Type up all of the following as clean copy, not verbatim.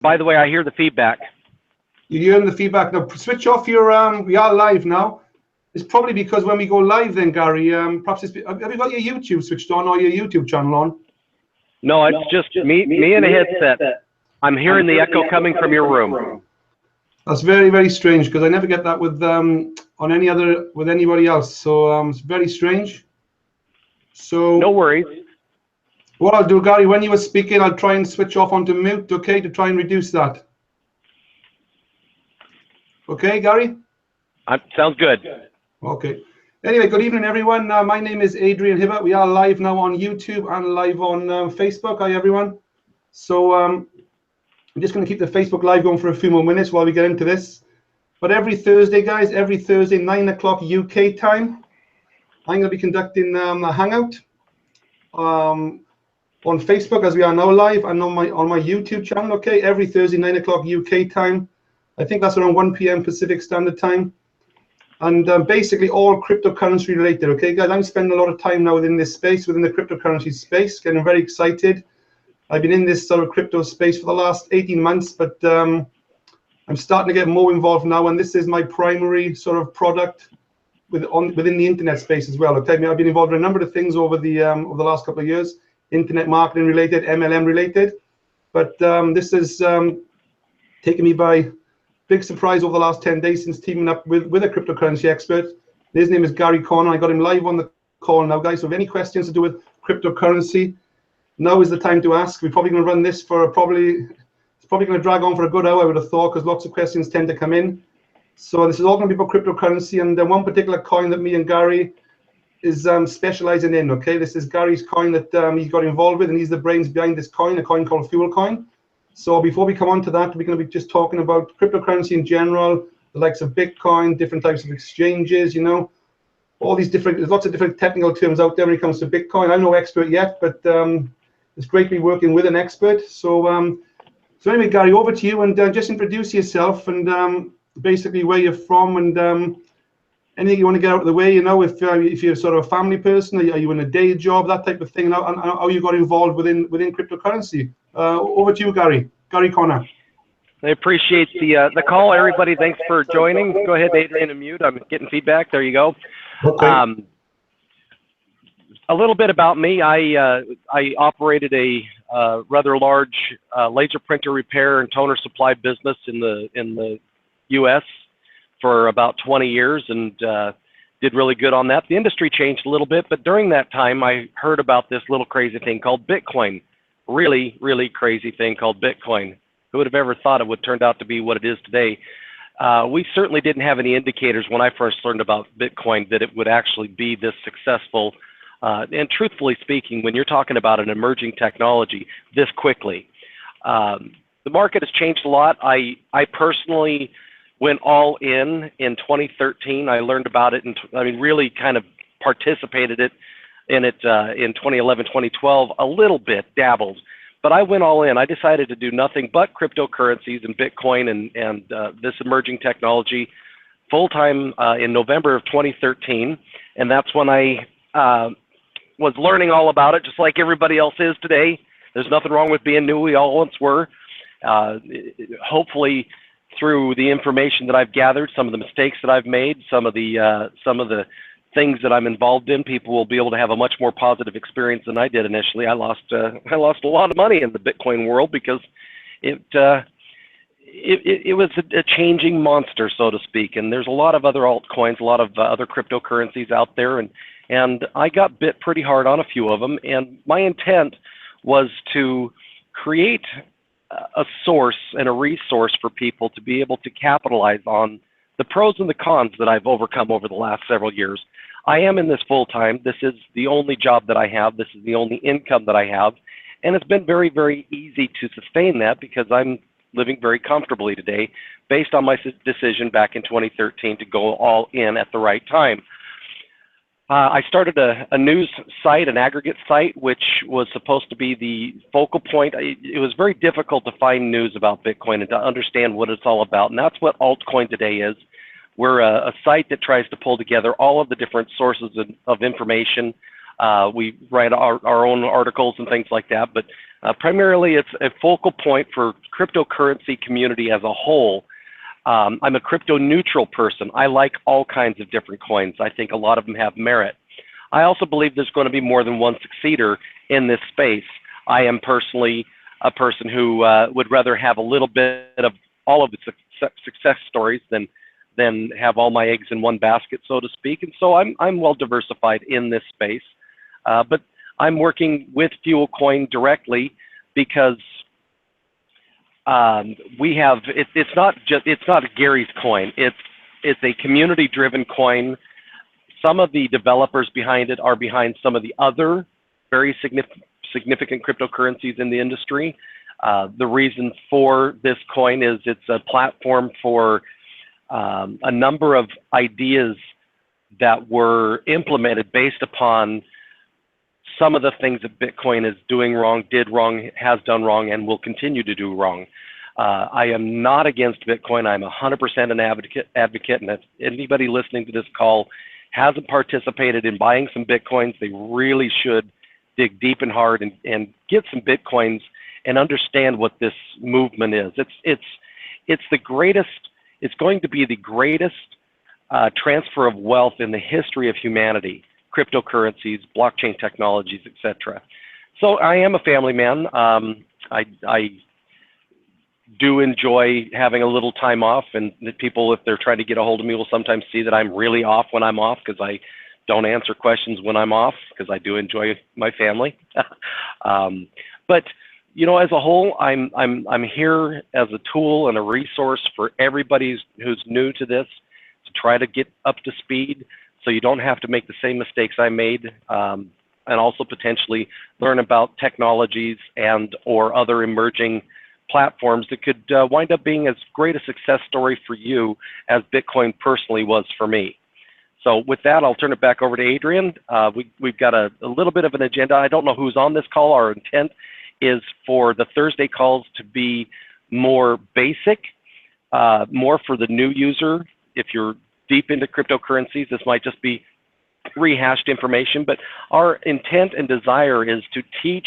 By the way, I hear the feedback. You're hearing the feedback. Now, switch off your, we are live now. It's probably because when we go live then, Gary, perhaps have you got your YouTube switched on or your YouTube channel on? No, it's just me and a headset. I'm hearing the echo coming from your room. That's very, very strange because I never get that with with anybody else. So it's very strange. So no worries. What I'll do, Gary, when you were speaking, I'll try and switch off onto mute, okay, to try and reduce that. Okay, Gary? Sounds good. Okay. Anyway, good evening, everyone. My name is Adrian Hibbert. We are live now on YouTube and live on Facebook. Hi, everyone. So I'm just going to keep the Facebook Live going for a few more minutes while we get into this. But every Thursday, guys, every Thursday, 9 o'clock UK time, I'm going to be conducting a Hangout on Facebook as we are now live and on my YouTube channel, okay, every Thursday, 9 o'clock UK time. I think that's around 1 p.m. Pacific Standard Time. And basically all cryptocurrency related, okay, guys? I'm spending a lot of time now within this space, within the cryptocurrency space, getting very excited. I've been in this sort of crypto space for the last 18 months, but I'm starting to get more involved now, and this is my primary sort of product within the internet space as well. Okay, I've been involved in a number of things over the last couple of years, internet marketing related, MLM related, but this has taken me by big surprise over the last 10 days since teaming up with a cryptocurrency expert. His name is Gary Corner. I got him live on the call now, guys. So if any questions to do with cryptocurrency, now is the time to ask. We're probably going to run this for it's probably going to drag on for a good hour, I would have thought, because lots of questions tend to come in. So this is all going to be about cryptocurrency, and one particular coin that me and Gary is specializing in. Okay, this is Gary's coin that he got involved with, and he's the brains behind this coin, a coin called FuelCoin. So before we come on to that, we're going to be just talking about cryptocurrency in general, the likes of Bitcoin, different types of exchanges, you know, all these different, there's lots of different technical terms out there when it comes to Bitcoin. I'm no expert yet, but it's great to be working with an expert. So, so anyway, Gary, over to you, and just introduce yourself and basically where you're from, and anything you want to get out of the way, you know, if you're sort of a family person, are you in a day job, that type of thing, and how you got involved within cryptocurrency. Over to you, Gary Corner. I appreciate the call, everybody. Thanks for joining. Go ahead, Adrian, and mute. I'm getting feedback. There you go. Okay. A little bit about me. I operated a rather large laser printer repair and toner supply business in the U.S. for about 20 years, and did really good on that. The industry changed a little bit, but during that time, I heard about this little crazy thing called Bitcoin. Really, really crazy thing called Bitcoin. Who would have ever thought it would turn out to be what it is today? We certainly didn't have any indicators when I first learned about Bitcoin that it would actually be this successful. And truthfully speaking, when you're talking about an emerging technology this quickly, the market has changed a lot. I personally went all in 2013. I learned about it, and really kind of participated in it in 2011, 2012, a little bit, dabbled. But I went all in. I decided to do nothing but cryptocurrencies and Bitcoin and this emerging technology full-time in November of 2013. And that's when I was learning all about it, just like everybody else is today. There's nothing wrong with being new. We all once were. Hopefully, through the information that I've gathered, some of the mistakes that I've made, some of the things that I'm involved in, people will be able to have a much more positive experience than I did initially. I lost a lot of money in the Bitcoin world because it was a changing monster, so to speak. And there's a lot of other altcoins, a lot of other cryptocurrencies out there, and I got bit pretty hard on a few of them. And my intent was to create a source and a resource for people to be able to capitalize on the pros and the cons that I've overcome over the last several years. I am in this full time. This is the only job that I have. This is the only income that I have. And it's been very, very easy to sustain that because I'm living very comfortably today based on my decision back in 2013 to go all in at the right time. I started a news site, an aggregate site, which was supposed to be the focal point. It was very difficult to find news about Bitcoin and to understand what it's all about. And that's what altcoin today is. We're a site that tries to pull together all of the different sources of information We write our own articles and things like that, but primarily it's a focal point for cryptocurrency community as a whole. I'm a crypto neutral person. I like all kinds of different coins. I think a lot of them have merit. I also believe there's going to be more than one succeeder in this space. I am personally a person who would rather have a little bit of all of the success stories than have all my eggs in one basket, so to speak. And so I'm well diversified in this space. But I'm working with FuelCoin directly because we have it's not Gary's coin. It's a community-driven coin. Some of the developers behind it are behind some of the other very significant cryptocurrencies in the industry. The reason for this coin is it's a platform for a number of ideas that were implemented based upon some of the things that Bitcoin is doing wrong, did wrong, has done wrong, and will continue to do wrong. I am not against Bitcoin. I'm 100% an advocate, and if anybody listening to this call hasn't participated in buying some Bitcoins, they really should dig deep and hard and get some Bitcoins and understand what this movement is. It's the greatest. It's going to be the greatest transfer of wealth in the history of humanity. Cryptocurrencies, blockchain technologies, etc. So I am a family man. I do enjoy having a little time off, and the people, if they're trying to get a hold of me, will sometimes see that I'm really off when I'm off because I don't answer questions when I'm off because I do enjoy my family. But you know, as a whole, I'm here as a tool and a resource for everybody who's new to this to try to get up to speed, so you don't have to make the same mistakes I made, and also potentially learn about technologies and or other emerging platforms that could wind up being as great a success story for you as Bitcoin personally was for me. So with that, I'll turn it back over to Adrian. We've got a little bit of an agenda. I don't know who's on this call. Our intent is for the Thursday calls to be more basic, more for the new user. If you're deep into cryptocurrencies, this might just be rehashed information, but our intent and desire is to teach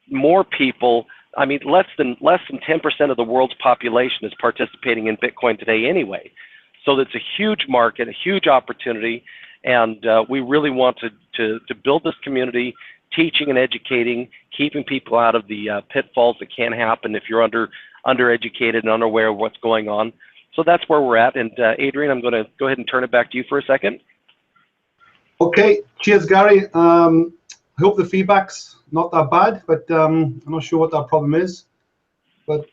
more people. I mean, less than 10% of the world's population is participating in Bitcoin today anyway. So that's a huge market, a huge opportunity, and we really want to build this community, teaching and educating, keeping people out of the pitfalls that can happen if you're undereducated and unaware of what's going on. So that's where we're at. And Adrian, I'm going to go ahead and turn it back to you for a second. Okay, cheers, Gary. I hope the feedback's not that bad, but I'm not sure what that problem is. But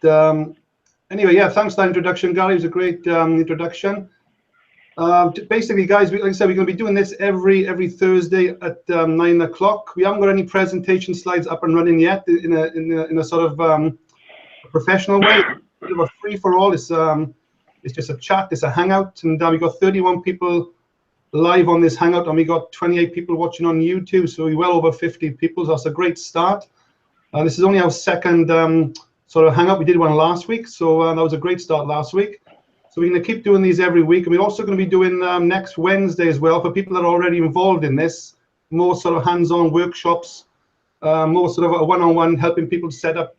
anyway, yeah, thanks for that introduction, Gary. It was a great introduction. Basically, guys, like I said, we're going to be doing this every Thursday at 9 o'clock. We haven't got any presentation slides up and running yet in a sort of professional way. It's a free for all. It's just a chat. It's a hangout, and we've got 31 people live on this hangout, and we got 28 people watching on YouTube. So we're well over 50 people. So that's a great start. This is only our second sort of hangout. We did one last week, so that was a great start last week. So we're going to keep doing these every week, and we're also going to be doing next Wednesday as well for people that are already involved in this, more sort of hands-on workshops, more sort of a one-on-one helping people set up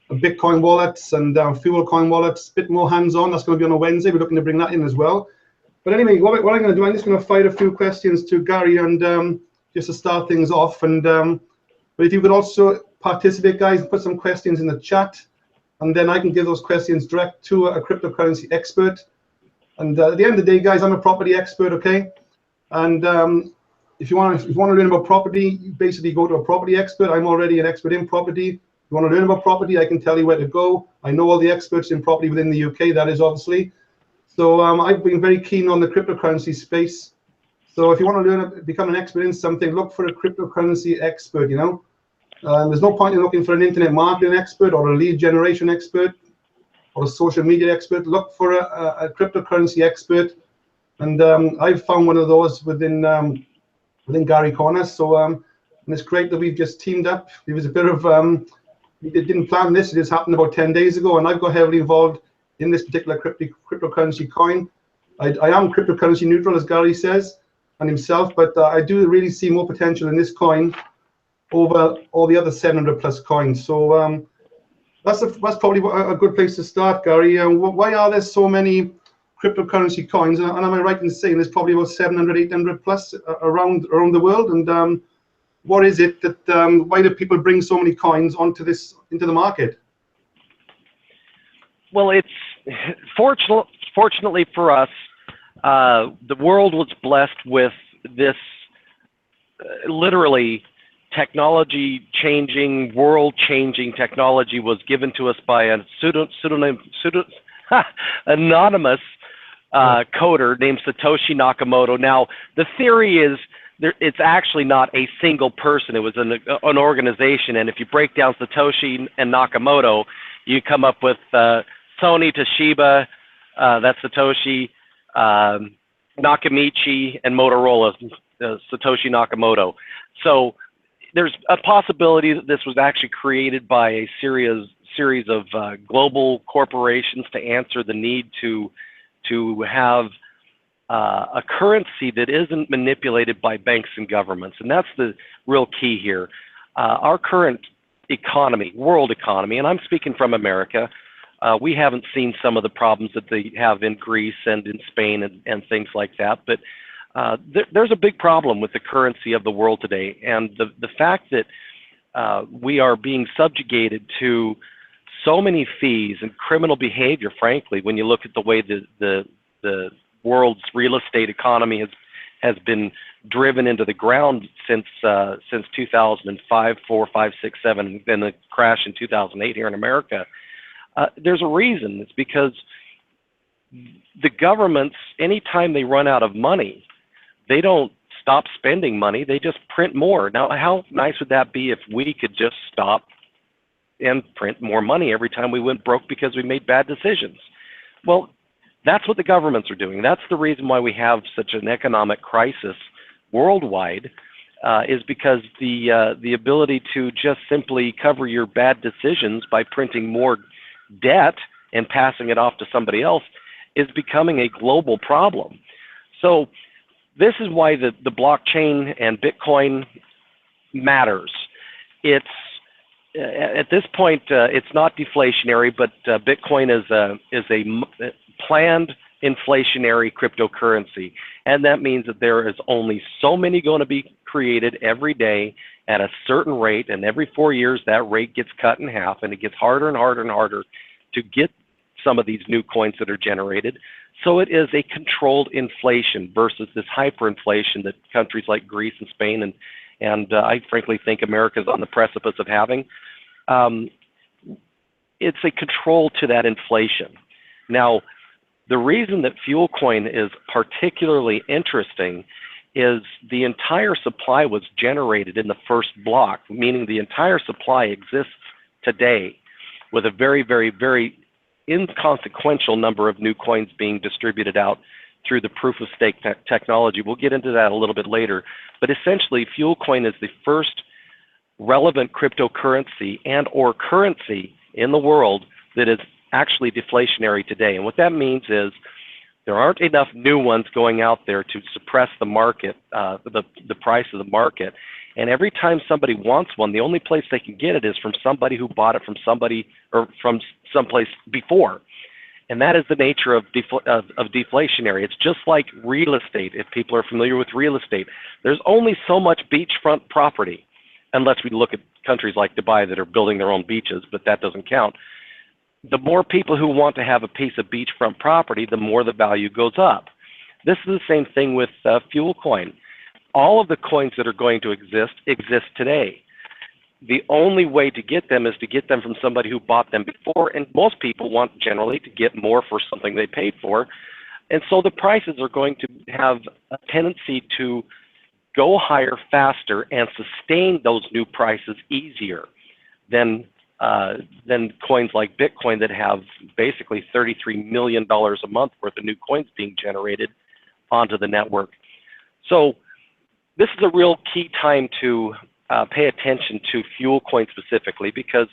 Bitcoin wallets and FuelCoin wallets, a bit more hands-on. That's going to be on a Wednesday. We're looking to bring that in as well. But anyway, what I'm going to do, I'm just going to fire a few questions to Gary and just to start things off. And but if you could also participate, guys, and put some questions in the chat, and then I can give those questions direct to a cryptocurrency expert. And at the end of the day, guys, I'm a property expert, okay? And if you want to learn about property, you basically go to a property expert. I'm already an expert in property. If you want to learn about property, I can tell you where to go. I know all the experts in property within the UK, that is obviously. So I've been very keen on the cryptocurrency space. So if you want to become an expert in something, look for a cryptocurrency expert, you know. There's no point in looking for an internet marketing expert or a lead generation expert or a social media expert. Look for a cryptocurrency expert. And I've found one of those within Gary Corner. So and it's great that we've just teamed up. It was a bit of, we didn't plan this. It just happened about 10 days ago, and I've got heavily involved in this particular cryptocurrency coin. I am cryptocurrency neutral, as Gary says. and himself, but I do really see more potential in this coin over all the other 700 plus coins. So that's probably a good place to start, Gary. Why are there so many cryptocurrency coins? And am I right in saying there's probably about 700, 800 plus around the world? And what is it that why do people bring so many coins into the market? Well, it's fortunately for us, the world was blessed with this literally technology-changing, world-changing technology was given to us by a anonymous coder named Satoshi Nakamoto. Now, the theory is it's actually not a single person. It was an organization, and if you break down Satoshi and Nakamoto, you come up with Sony, Toshiba, that's Satoshi, Nakamichi, and Motorola, Satoshi Nakamoto. So there's a possibility that this was actually created by a series of global corporations to answer the need to have a currency that isn't manipulated by banks and governments. And that's the real key here. Our current economy, world economy, and I'm speaking from America, we haven't seen some of the problems that they have in Greece and in Spain and things like that. But there's a big problem with the currency of the world today. And the fact that we are being subjugated to so many fees and criminal behavior, frankly, when you look at the way the world's real estate economy has been driven into the ground since 2005, 4, 5, 6, 7, and the crash in 2008 here in America. There's a reason. It's because the governments, anytime they run out of money, they don't stop spending money, they just print more. Now, how nice would that be if we could just stop and print more money every time we went broke because we made bad decisions? Well, that's what the governments are doing. That's the reason why we have such an economic crisis worldwide, is because the ability to just simply cover your bad decisions by printing more debt and passing it off to somebody else is becoming a global problem. So this is why the blockchain and Bitcoin matters. It's at this point it's not deflationary, but Bitcoin is a planned inflationary cryptocurrency, and that means that there is only so many going to be created every day at a certain rate, and every 4 years that rate gets cut in half, and it gets harder and harder and harder to get some of these new coins that are generated. So it is a controlled inflation versus this hyperinflation that countries like Greece and Spain and I frankly think America is on the precipice of having. It's a control to that inflation. Now, the reason that FuelCoin is particularly interesting is the entire supply was generated in the first block, meaning the entire supply exists today with a very, very, very inconsequential number of new coins being distributed out through the proof of stake technology. We'll get into that a little bit later. But essentially, FuelCoin is the first relevant cryptocurrency and or currency in the world that is actually deflationary today. And what that means is there aren't enough new ones going out there to suppress the market, the price of the market. And every time somebody wants one, the only place they can get it is from somebody who bought it from somebody or from someplace before. And that is the nature of deflationary. It's just like real estate. If people are familiar with real estate, there's only so much beachfront property, unless we look at countries like Dubai that are building their own beaches, but that doesn't count. The more people who want to have a piece of beachfront property, the more the value goes up. This is the same thing with FuelCoin. All of the coins that are going to exist today. The only way to get them is to get them from somebody who bought them before, and most people want generally to get more for something they paid for. And so the prices are going to have a tendency to go higher faster and sustain those new prices easier than coins like Bitcoin that have basically $33 million a month worth of new coins being generated onto the network. So this is a real key time to pay attention to FuelCoin specifically, because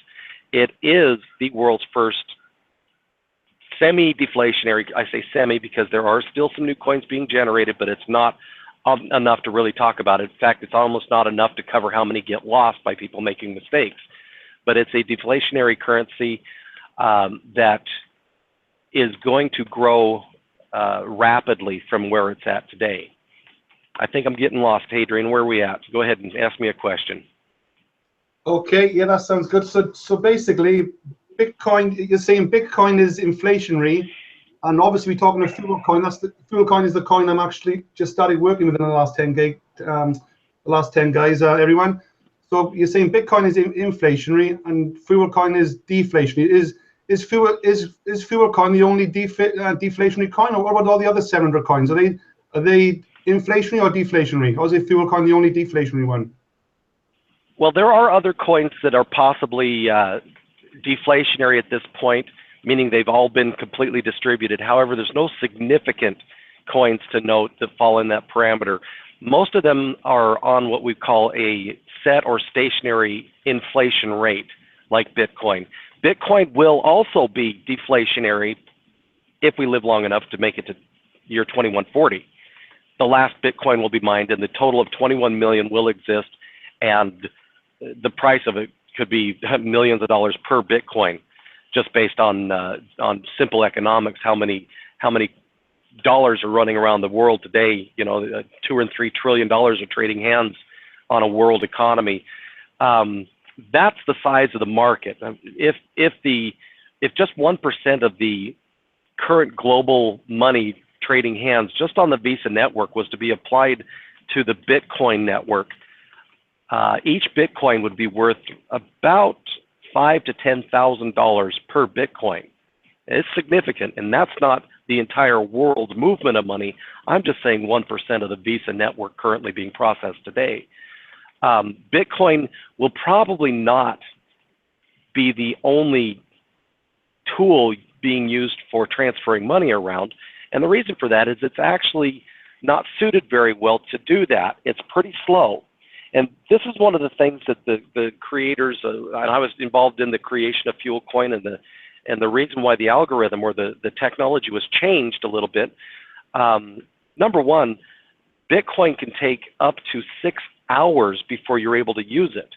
it is the world's first semi-deflationary. I say semi because there are still some new coins being generated, but it's not enough to really talk about it. In fact, it's almost not enough to cover how many get lost by people making mistakes. But it's a deflationary currency that is going to grow rapidly from where it's at today. I think I'm getting lost, Adrian. Where are we at? Go ahead and ask me a question. Okay, yeah, that sounds good. So basically, Bitcoin, you're saying Bitcoin is inflationary, and obviously we're talking about FuelCoin. FuelCoin is the coin I'm actually just started working with in the last 10 guys, everyone. So you're saying Bitcoin is inflationary and FuelCoin is deflationary. Is FuelCoin the only deflationary coin, or what about all the other 700 coins? Are they inflationary or deflationary, or is it FuelCoin the only deflationary one? Well, there are other coins that are possibly deflationary at this point, meaning they've all been completely distributed. However, there's no significant coins to note that fall in that parameter. Most of them are on what we call a set or stationary inflation rate, like Bitcoin. Bitcoin will also be deflationary if we live long enough to make it to year 2140. The last Bitcoin will be mined, and the total of 21 million will exist, and the price of it could be millions of dollars per Bitcoin, just based on simple economics. How many dollars are running around the world today? You know, $2 and $3 trillion are trading hands on a world economy. That's the size of the market. If just 1% of the current global money trading hands just on the Visa network was to be applied to the Bitcoin network, each Bitcoin would be worth about $5,000 to $10,000 per Bitcoin. It's significant, and that's not the entire world movement of money. I'm just saying 1% of the Visa network currently being processed today. Bitcoin will probably not be the only tool being used for transferring money around. And the reason for that is it's actually not suited very well to do that. It's pretty slow. And this is one of the things that the creators, and I was involved in the creation of FuelCoin, and the reason why the algorithm or the technology was changed a little bit. Number one, Bitcoin can take up to 6 hours before you're able to use it.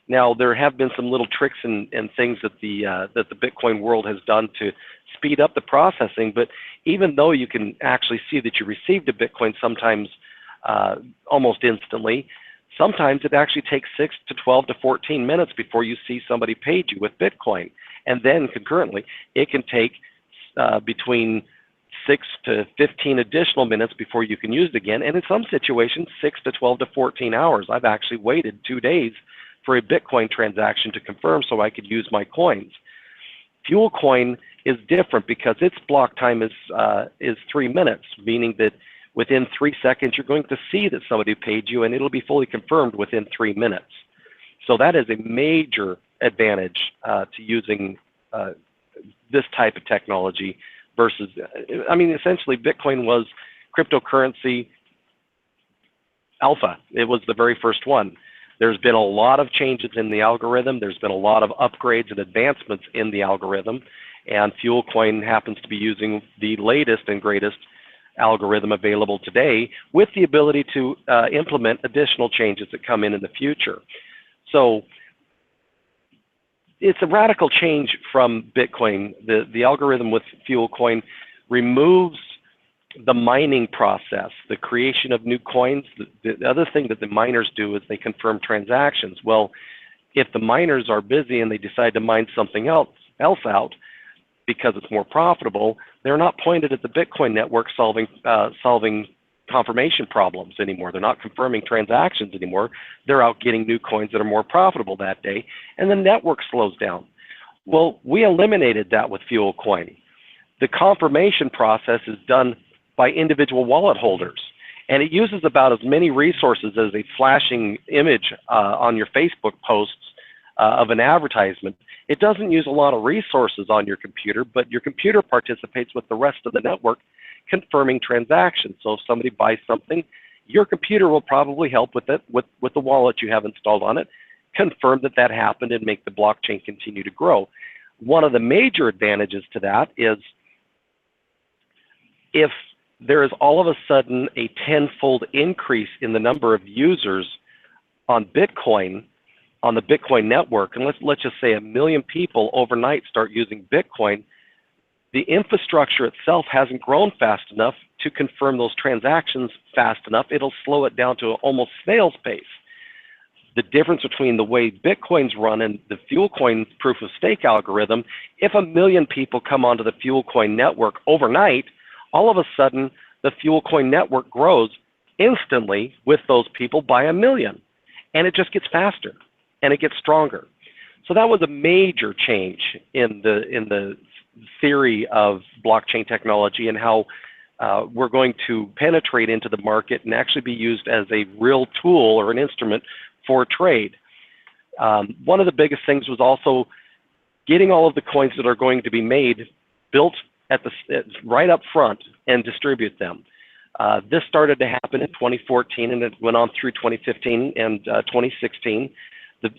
Now, there have been some little tricks and things that the Bitcoin world has done to speed up the processing, but even though you can actually see that you received a Bitcoin sometimes almost instantly, sometimes it actually takes 6 to 12 to 14 minutes before you see somebody paid you with Bitcoin. And then concurrently, it can take between 6 to 15 additional minutes before you can use it again. And in some situations, 6 to 12 to 14 hours. I've actually waited 2 days for a Bitcoin transaction to confirm so I could use my coins. FuelCoin is different because its block time is 3 minutes, meaning that within 3 seconds, you're going to see that somebody paid you, and it'll be fully confirmed within 3 minutes. So that is a major advantage to using this type of technology versus, I mean, essentially Bitcoin was cryptocurrency alpha. It was the very first one. There's been a lot of changes in the algorithm. There's been a lot of upgrades and advancements in the algorithm, and FuelCoin happens to be using the latest and greatest algorithm available today with the ability to implement additional changes that come in the future. So it's a radical change from Bitcoin. The algorithm with FuelCoin removes the mining process, the creation of new coins. The other thing that the miners do is they confirm transactions. Well, if the miners are busy and they decide to mine something else out because it's more profitable, they're not pointed at the Bitcoin network solving confirmation problems anymore. They're not confirming transactions anymore. They're out getting new coins that are more profitable that day, and the network slows down. Well, we eliminated that with FuelCoin. The confirmation process is done by individual wallet holders, and it uses about as many resources as a flashing image on your Facebook posts of an advertisement. It doesn't use a lot of resources on your computer, but your computer participates with the rest of the network confirming transactions. So if somebody buys something, your computer will probably help with it, with the wallet you have installed on it, confirm that that happened and make the blockchain continue to grow. One of the major advantages to that is if there is all of a sudden a tenfold increase in the number of users on Bitcoin, on the Bitcoin network. And let's just say 1 million people overnight start using Bitcoin. The infrastructure itself hasn't grown fast enough to confirm those transactions fast enough. It'll slow it down to almost snail's pace. The difference between the way Bitcoin's run and the FuelCoin proof of stake algorithm, if 1 million people come onto the FuelCoin network overnight, all of a sudden the FuelCoin network grows instantly with those people by 1 million. And it just gets faster and it gets stronger. So that was a major change in the theory of blockchain technology and how we're going to penetrate into the market and actually be used as a real tool or an instrument for trade. One of the biggest things was also getting all of the coins that are going to be made built at right up front and distribute them. This started to happen in 2014 and it went on through 2015 and 2016.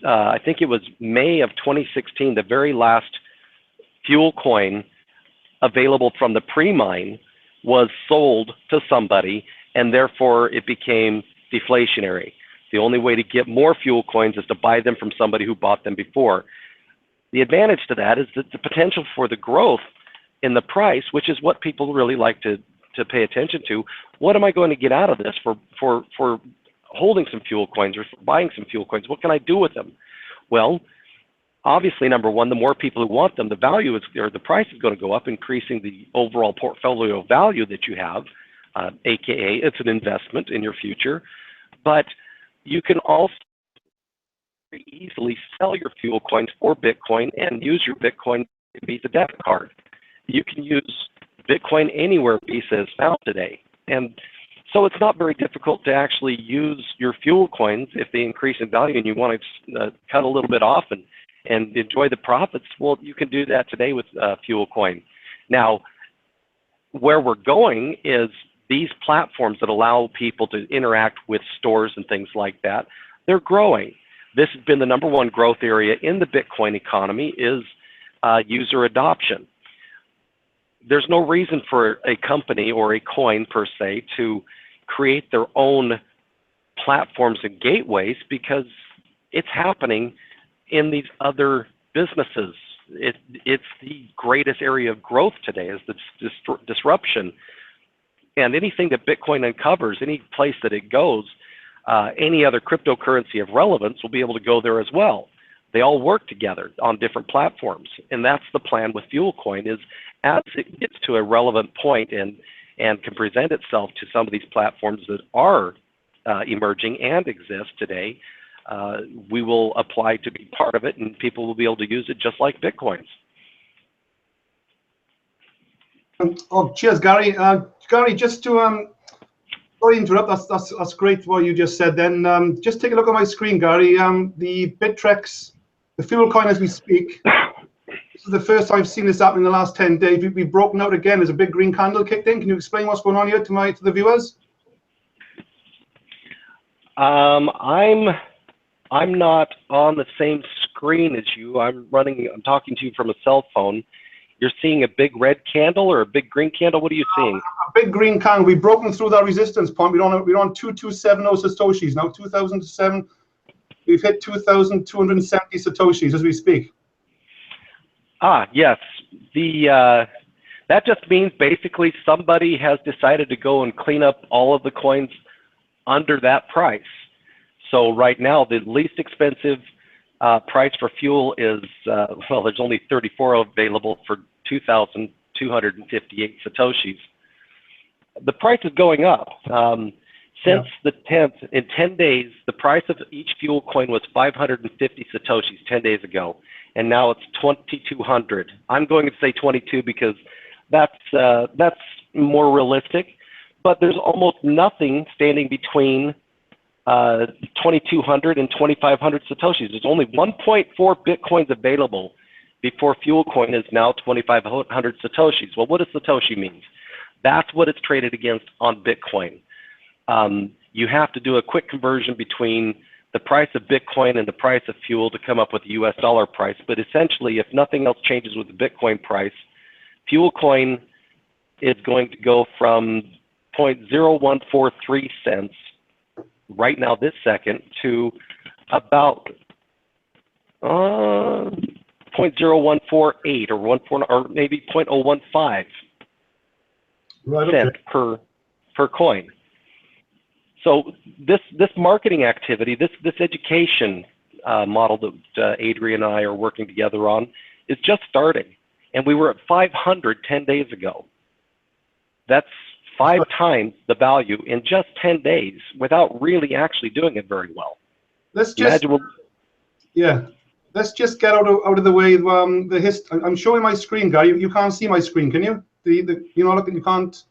I think it was May of 2016, the very last FuelCoin available from the pre-mine was sold to somebody, and therefore it became deflationary. The only way to get more FuelCoins is to buy them from somebody who bought them before. The advantage to that is that the potential for the growth in the price, which is what people really like to pay attention to. What am I going to get out of this for holding some FuelCoins or for buying some FuelCoins? What can I do with them? Well, obviously, number one, the more people who want them, the value is, or the price is going to go up, increasing the overall portfolio value that you have, AKA it's an investment in your future. But you can also very easily sell your FuelCoins for Bitcoin and use your Bitcoin Visa debit card. You can use Bitcoin anywhere Visa is found today. And so it's not very difficult to actually use your FuelCoins if they increase in value and you want to cut a little bit off and enjoy the profits. Well, you can do that today with FuelCoin. Now, where we're going is these platforms that allow people to interact with stores and things like that, they're growing. This has been the #1 growth area in the Bitcoin economy is user adoption. There's no reason for a company or a coin per se to create their own platforms and gateways because it's happening in these other businesses. It's the greatest area of growth today is the disruption. And anything that Bitcoin uncovers, any place that it goes, any other cryptocurrency of relevance will be able to go there as well. They all work together on different platforms. And that's the plan with FuelCoin is as it gets to a relevant point and can present itself to some of these platforms that are emerging and exist today, we will apply to be part of it and people will be able to use it just like Bitcoins. Oh, cheers, Gary. Gary, just to sorry to interrupt. That's great what you just said. Then just take a look at my screen, Gary. The Bittrex, the FuelCoin as we speak. This is the first I've seen this happen in the last 10 days. We've broken out again. There's a big green candle kicked in. Can you explain what's going on here to the viewers? I'm not on the same screen as you. I'm talking to you from a cell phone. You're seeing a big red candle or a big green candle? What are you seeing? A big green candle. We've broken through that resistance point. We're on 2270 Satoshis. Now 2007, we've hit 2,270 Satoshis as we speak. Yes. That just means basically somebody has decided to go and clean up all of the coins under that price. So right now, the least expensive price for fuel is, well, there's only 34 available for 2,258 Satoshis. The price is going up. Since the 10th, in 10 days, the price of each fuel coin was 550 Satoshis 10 days ago, and now it's 2,200. I'm going to say 22 because that's more realistic, but there's almost nothing standing between 2,200 and 2,500 Satoshis. There's only 1.4 Bitcoins available before FuelCoin is now 2,500 Satoshis. Well, what does Satoshi mean? That's what it's traded against on Bitcoin. You have to do a quick conversion between the price of Bitcoin and the price of fuel to come up with the US dollar price. But essentially, if nothing else changes with the Bitcoin price, FuelCoin is going to go from 0.0143 cents right now this second to about 0.0148 or maybe 0.015 Right. cent Okay. per coin. So this marketing activity, this education model that Adrian and I are working together on is just starting, and we were at 500 10 days ago. That's 5 times the value in just 10 days without really actually doing it very well. Let's just let's just get out of the way. I'm showing my screen, guy. You can't see my screen, can you? Look, you can't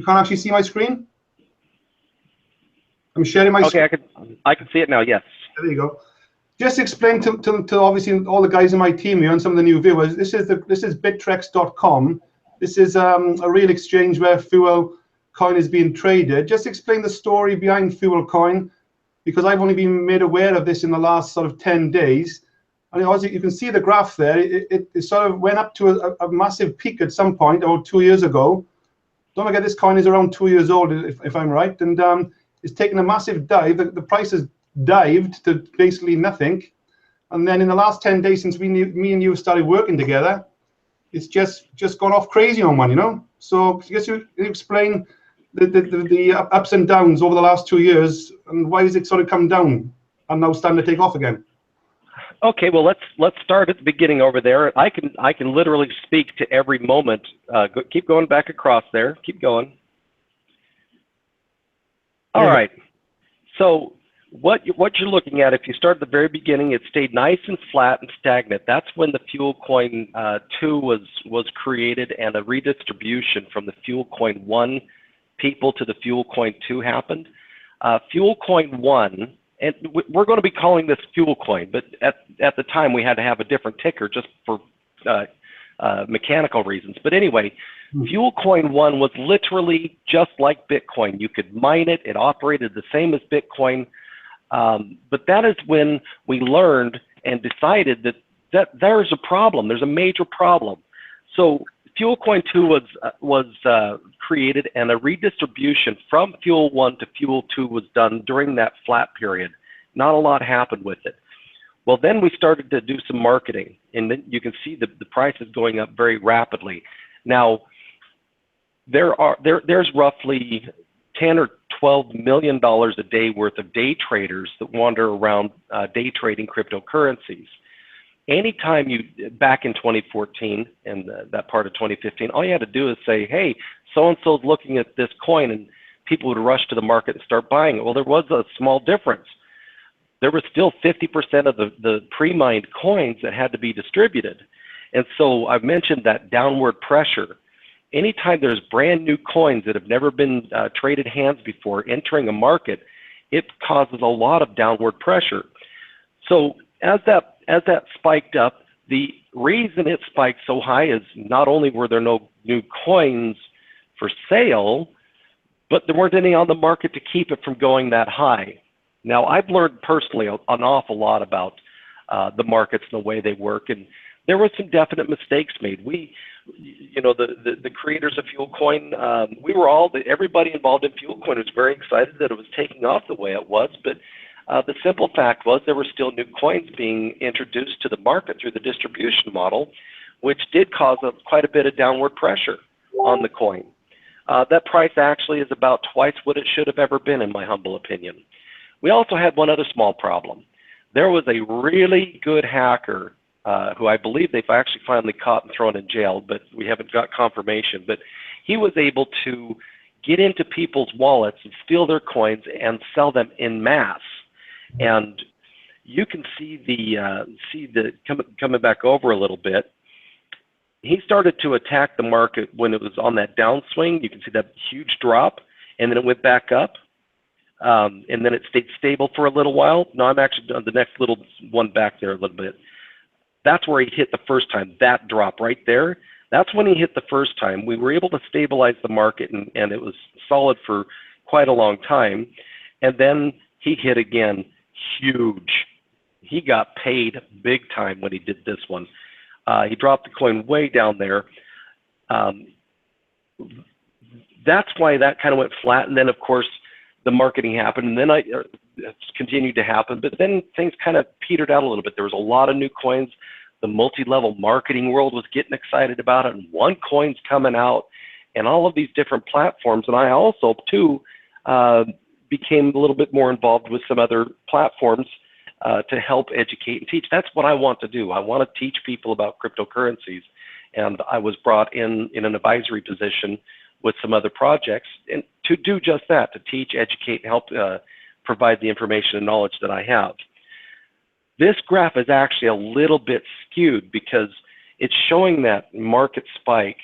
actually see my screen. I'm sharing my screen. Okay, I can see it now. Yes. There you go. Just explain to obviously all the guys in my team here and some of the new viewers. This is bittrex.com. This is a real exchange where FuelCoin is being traded. Just explain the story behind FuelCoin, because I've only been made aware of this in the last sort of 10 days. And obviously you can see the graph there. It sort of went up to a massive peak at some point, about 2 years ago. Don't forget, this coin is around 2 years old, if I'm right. And it's taken a massive dive. The price has dived to basically nothing. And then in the last 10 days since me and you started working together, it's just gone off crazy on one, So I guess you explain the ups and downs over the last 2 years, and why has it sort of come down and now starting to take off again? Okay, well let's start at the beginning over there. I can literally speak to every moment. Keep going back across there. Keep going. All right. So what you're looking at, if you start at the very beginning, it stayed nice and flat and stagnant. That's when the FuelCoin 2 was created, and a redistribution from the FuelCoin 1 people to the FuelCoin 2 happened. FuelCoin 1, and we're going to be calling this FuelCoin, but at the time we had to have a different ticker just for mechanical reasons. But anyway, FuelCoin 1 was literally just like Bitcoin. You could mine it. It operated the same as Bitcoin. But that is when we learned and decided that there's a problem. There's a major problem. So FuelCoin 2 was created, and a redistribution from Fuel 1 to Fuel 2 was done during that flat period. Not a lot happened with it. Well, then we started to do some marketing, and then you can see the price is going up very rapidly. Now, there's roughly 10 or $12 million a day worth of day traders that wander around day trading cryptocurrencies. Anytime back in 2014 and that part of 2015, all you had to do is say, hey, so-and-so's looking at this coin, and people would rush to the market and start buying it. Well, there was a small difference. There was still 50% of the pre-mined coins that had to be distributed. And so I've mentioned that downward pressure. Anytime there's brand new coins that have never been traded hands before entering a market, it causes a lot of downward pressure. So as that spiked up, the reason it spiked so high is not only were there no new coins for sale, but there weren't any on the market to keep it from going that high. Now, I've learned personally an awful lot about the markets and the way they work, and there were some definite mistakes made. The creators of FuelCoin, everybody involved in FuelCoin was very excited that it was taking off the way it was, but the simple fact was there were still new coins being introduced to the market through the distribution model, which did cause quite a bit of downward pressure on the coin. That price actually is about twice what it should have ever been, in my humble opinion. We also had one other small problem. There was a really good hacker who I believe they've actually finally caught and thrown in jail, but we haven't got confirmation. But he was able to get into people's wallets and steal their coins and sell them in mass. And you can see coming back over a little bit. He started to attack the market when it was on that downswing. You can see that huge drop, and then it went back up. And then it stayed stable for a little while. No, I'm actually on the next little one back there a little bit. That's where he hit the first time, that drop right there. That's when he hit the first time. We were able to stabilize the market, and it was solid for quite a long time. And then he hit again, huge. He got paid big time when he did this one. He dropped the coin way down there. that's why that kind of went flat. And then, of course, the marketing happened, and then it's continued to happen. But then things kind of petered out a little bit. There was a lot of new coins. The multi-level marketing world was getting excited about it, and OneCoin's coming out, and all of these different platforms. And I also, too, became a little bit more involved with some other platforms to help educate and teach. That's what I want to do. I want to teach people about cryptocurrencies. And I was brought in an advisory position with some other projects and to do just that, to teach, educate, and help provide the information and knowledge that I have. This graph is actually a little bit skewed because it's showing that market spike.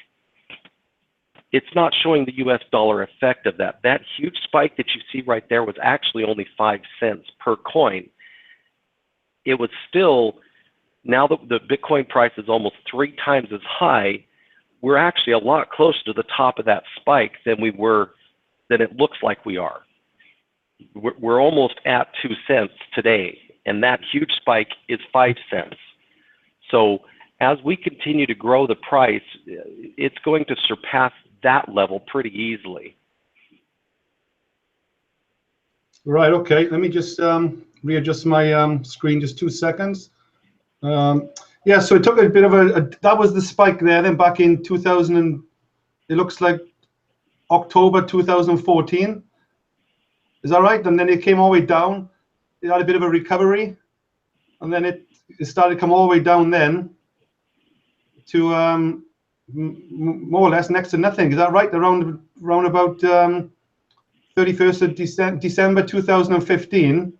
It's not showing the US dollar effect of that. That huge spike that you see right there was actually only 5 cents per coin. It was still, now that the Bitcoin price is almost 3 times as high, we're actually a lot closer to the top of that spike than we were, than it looks like we are. We're almost at 2 cents today, and that huge spike is 5 cents. So as we continue to grow the price, it's going to surpass that level pretty easily. Right, okay. Let me just readjust my screen, just 2 seconds. Yeah, so it took a bit of that was the spike there, then back in 2000, and it looks like October 2014. Is that right? And then it came all the way down. It had a bit of a recovery, and then it started to come all the way down then to more or less next to nothing. Is that right? Around about 31st of December 2015,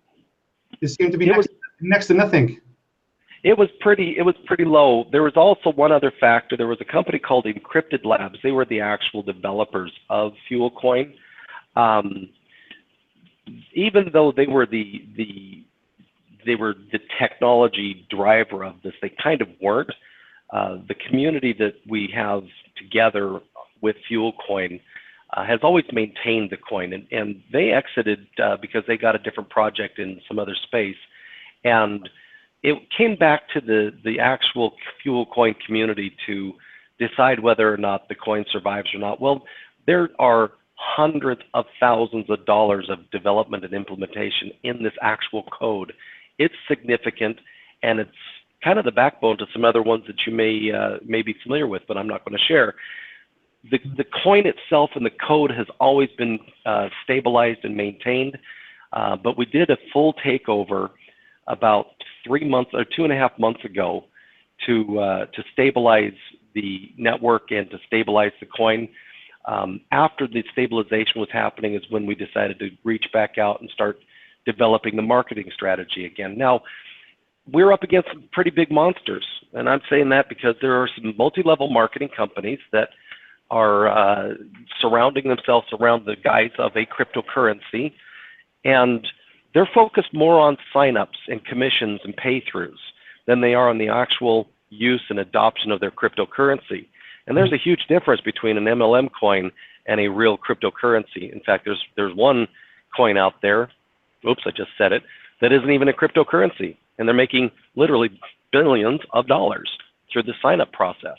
it seemed to be next to nothing. It was pretty low. There was also one other factor. There was a company called Encrypted Labs. They were the actual developers of FuelCoin. Even though they were the technology driver of this, they kind of weren't. The community that we have together with FuelCoin has always maintained the coin, and they exited because they got a different project in some other space, and it came back to the actual FuelCoin community to decide whether or not the coin survives or not. Well, there are hundreds of thousands of dollars of development and implementation in this actual code. It's significant, and it's kind of the backbone to some other ones that you may be familiar with, but I'm not going to share. The coin itself and the code has always been stabilized and maintained, but we did a full takeover about 3 months or 2.5 months ago to stabilize the network and to stabilize the coin. After the stabilization was happening is when we decided to reach back out and start developing the marketing strategy again. Now, we're up against some pretty big monsters, and I'm saying that because there are some multi-level marketing companies that are surrounding themselves around the guise of a cryptocurrency, and they're focused more on signups and commissions and pay-throughs than they are on the actual use and adoption of their cryptocurrency. And there's a huge difference between an MLM coin and a real cryptocurrency. In fact, there's one coin out there, oops, I just said it, that isn't even a cryptocurrency, and they're making literally billions of dollars through the sign-up process.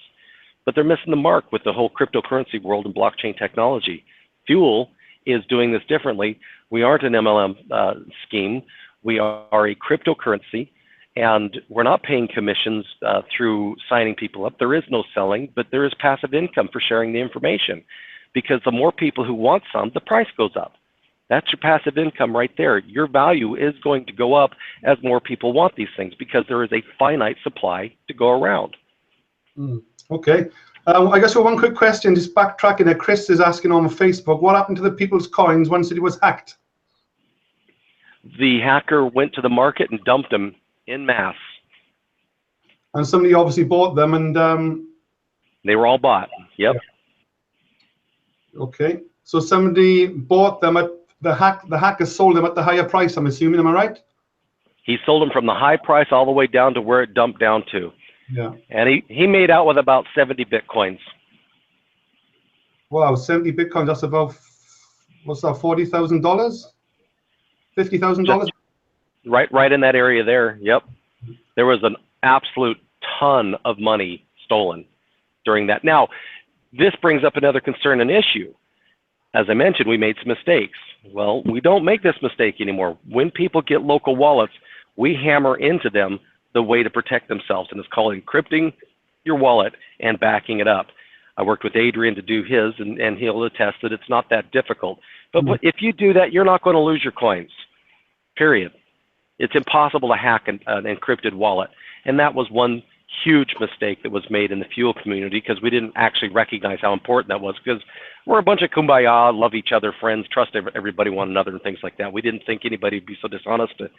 But they're missing the mark with the whole cryptocurrency world and blockchain technology. Fuel is doing this differently. We aren't an MLM scheme. We are a cryptocurrency, and we're not paying commissions through signing people up. There is no selling, but there is passive income for sharing the information, because the more people who want some, the price goes up. That's your passive income right there. Your value is going to go up as more people want these things, because there is a finite supply to go around. Okay. I guess one quick question, just backtracking that Chris is asking on Facebook, what happened to the people's coins once it was hacked? The hacker went to the market and dumped them en masse. And somebody obviously bought them, and they were all bought. Yep. Yeah. Okay. So somebody bought them at the hacker sold them at the higher price, I'm assuming, am I right? He sold them from the high price all the way down to where it dumped down to. Yeah. And he made out with about 70 Bitcoins. Wow, 70 Bitcoins, that's about, what's that, $40,000? $50,000? Right in that area there, yep. There was an absolute ton of money stolen during that. Now, this brings up another concern and issue. As I mentioned, we made some mistakes. Well, we don't make this mistake anymore. When people get local wallets, we hammer into them the way to protect themselves, and it's called encrypting your wallet and backing it up. I worked with Adrian to do his, and he'll attest that it's not that difficult. But if you do that, you're not going to lose your coins, period. It's impossible to hack an encrypted wallet. And that was one huge mistake that was made in the Fuel community, because we didn't actually recognize how important that was, because we're a bunch of kumbaya, love each other, friends, trust everybody, one another, and things like that. We didn't think anybody would be so dishonest to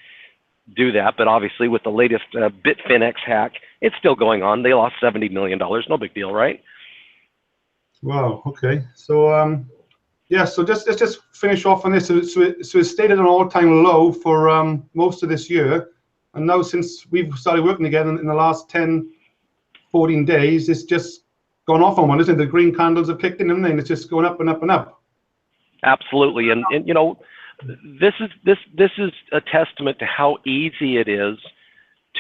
do that. But obviously with the latest Bitfinex hack, it's still going on. They lost $70 million. No big deal, right? Wow. Okay. So yeah. So let's just finish off on this. So it's stayed at an all-time low for most of this year, and now since we've started working again in the last 10, 14 days, it's just gone off on one, isn't it? The green candles have kicked in, and it's just going up and up and up. Absolutely. And you know, this is a testament to how easy it is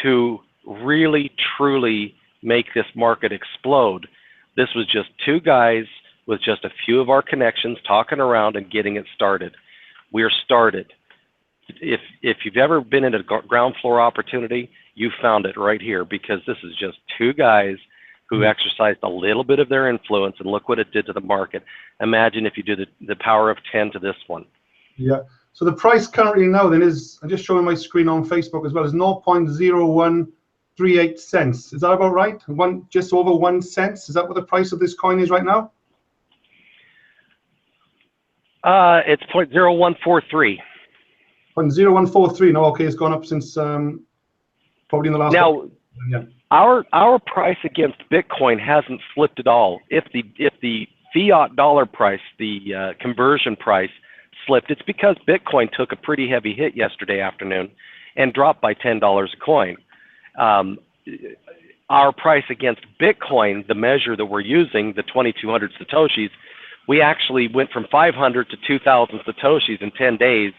to really truly make this market explode. This was just two guys with just a few of our connections talking around and getting it started. We are started. If you've ever been in a ground floor opportunity, you found it right here, because this is just two guys who exercised a little bit of their influence, and look what it did to the market. Imagine if you did the power of 10 to this one. Yeah. So the price currently now then is, I'm just showing my screen on Facebook as well, is 0.0138 cents. Is that about right? Just over 1 cent. Is that what the price of this coin is right now? It's 0.0143. 0.0143. No, okay, it's gone up since probably in the last. Now, yeah. Our price against Bitcoin hasn't slipped at all. If the fiat dollar price, the conversion price, slipped, it's because Bitcoin took a pretty heavy hit yesterday afternoon and dropped by $10 a coin. Our price against Bitcoin, the measure that we're using, the 2,200 Satoshis, we actually went from 500 to 2,000 Satoshis in 10 days,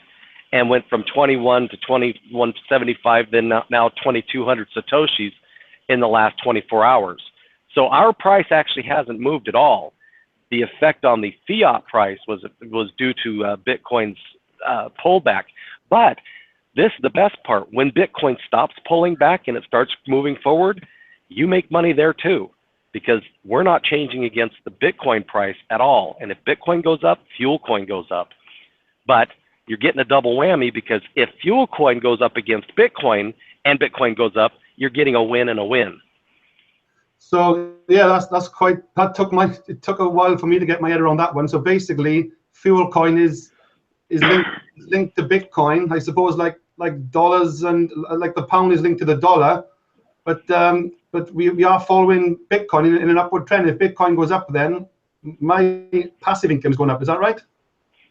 and went from 21 to 2175, then now 2,200 Satoshis in the last 24 hours. So our price actually hasn't moved at all. The effect on the fiat price was due to Bitcoin's pullback. But this is the best part. When Bitcoin stops pulling back and it starts moving forward, you make money there too, because we're not changing against the Bitcoin price at all. And if Bitcoin goes up, FuelCoin goes up. But you're getting a double whammy, because if FuelCoin goes up against Bitcoin and Bitcoin goes up, you're getting a win and a win. So yeah, that's quite. It took a while for me to get my head around that one. So basically, FuelCoin is linked to Bitcoin, I suppose, like dollars, and like the pound is linked to the dollar. But we are following Bitcoin in an upward trend. If Bitcoin goes up, then my passive income is going up. Is that right?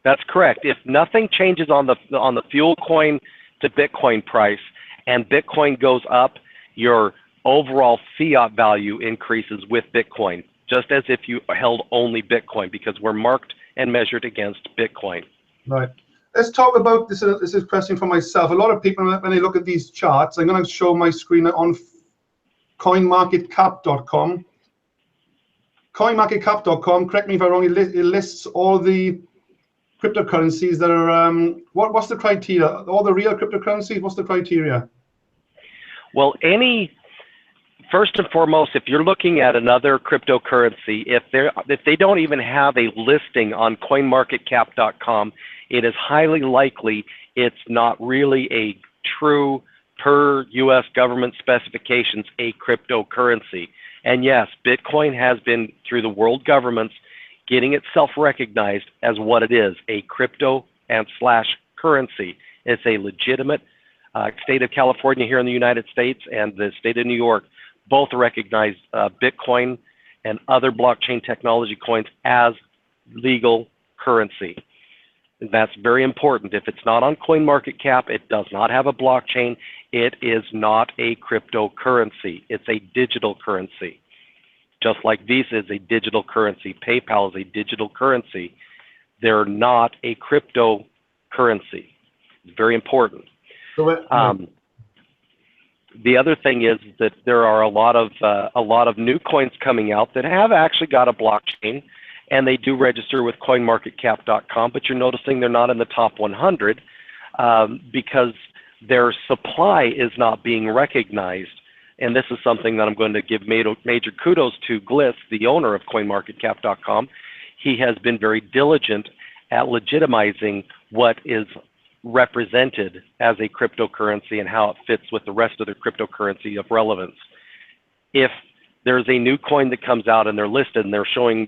That's correct. If nothing changes on the FuelCoin to Bitcoin price, and Bitcoin goes up, your overall fiat value increases with Bitcoin, just as if you held only Bitcoin, because we're marked and measured against Bitcoin. Right. Let's talk about this. This is a question for myself. A lot of people, when they look at these charts, I'm going to show my screen on coinmarketcap.com. Coinmarketcap.com, correct me if I'm wrong, it lists all the cryptocurrencies that are, what's the criteria? All the real cryptocurrencies, what's the criteria? Well, first and foremost, if you're looking at another cryptocurrency, if they don't even have a listing on coinmarketcap.com, it is highly likely it's not really a true, per U.S. government specifications, a cryptocurrency. And yes, Bitcoin has been, through the world governments, getting itself recognized as what it is, a crypto and / currency. It's a legitimate state of California here in the United States and the state of New York both recognize Bitcoin and other blockchain technology coins as legal currency. And that's very important. If it's not on CoinMarketCap, it does not have a blockchain, it is not a cryptocurrency. It's a digital currency. Just like Visa is a digital currency, PayPal is a digital currency. They're not a cryptocurrency. It's very important. The other thing is that there are a lot of new coins coming out that have actually got a blockchain, and they do register with coinmarketcap.com, but you're noticing they're not in the top 100 because their supply is not being recognized. And this is something that I'm going to give major kudos to Gliss, the owner of coinmarketcap.com. He has been very diligent at legitimizing what is represented as a cryptocurrency and how it fits with the rest of the cryptocurrency of relevance. If there's a new coin that comes out and they're listed and they're showing,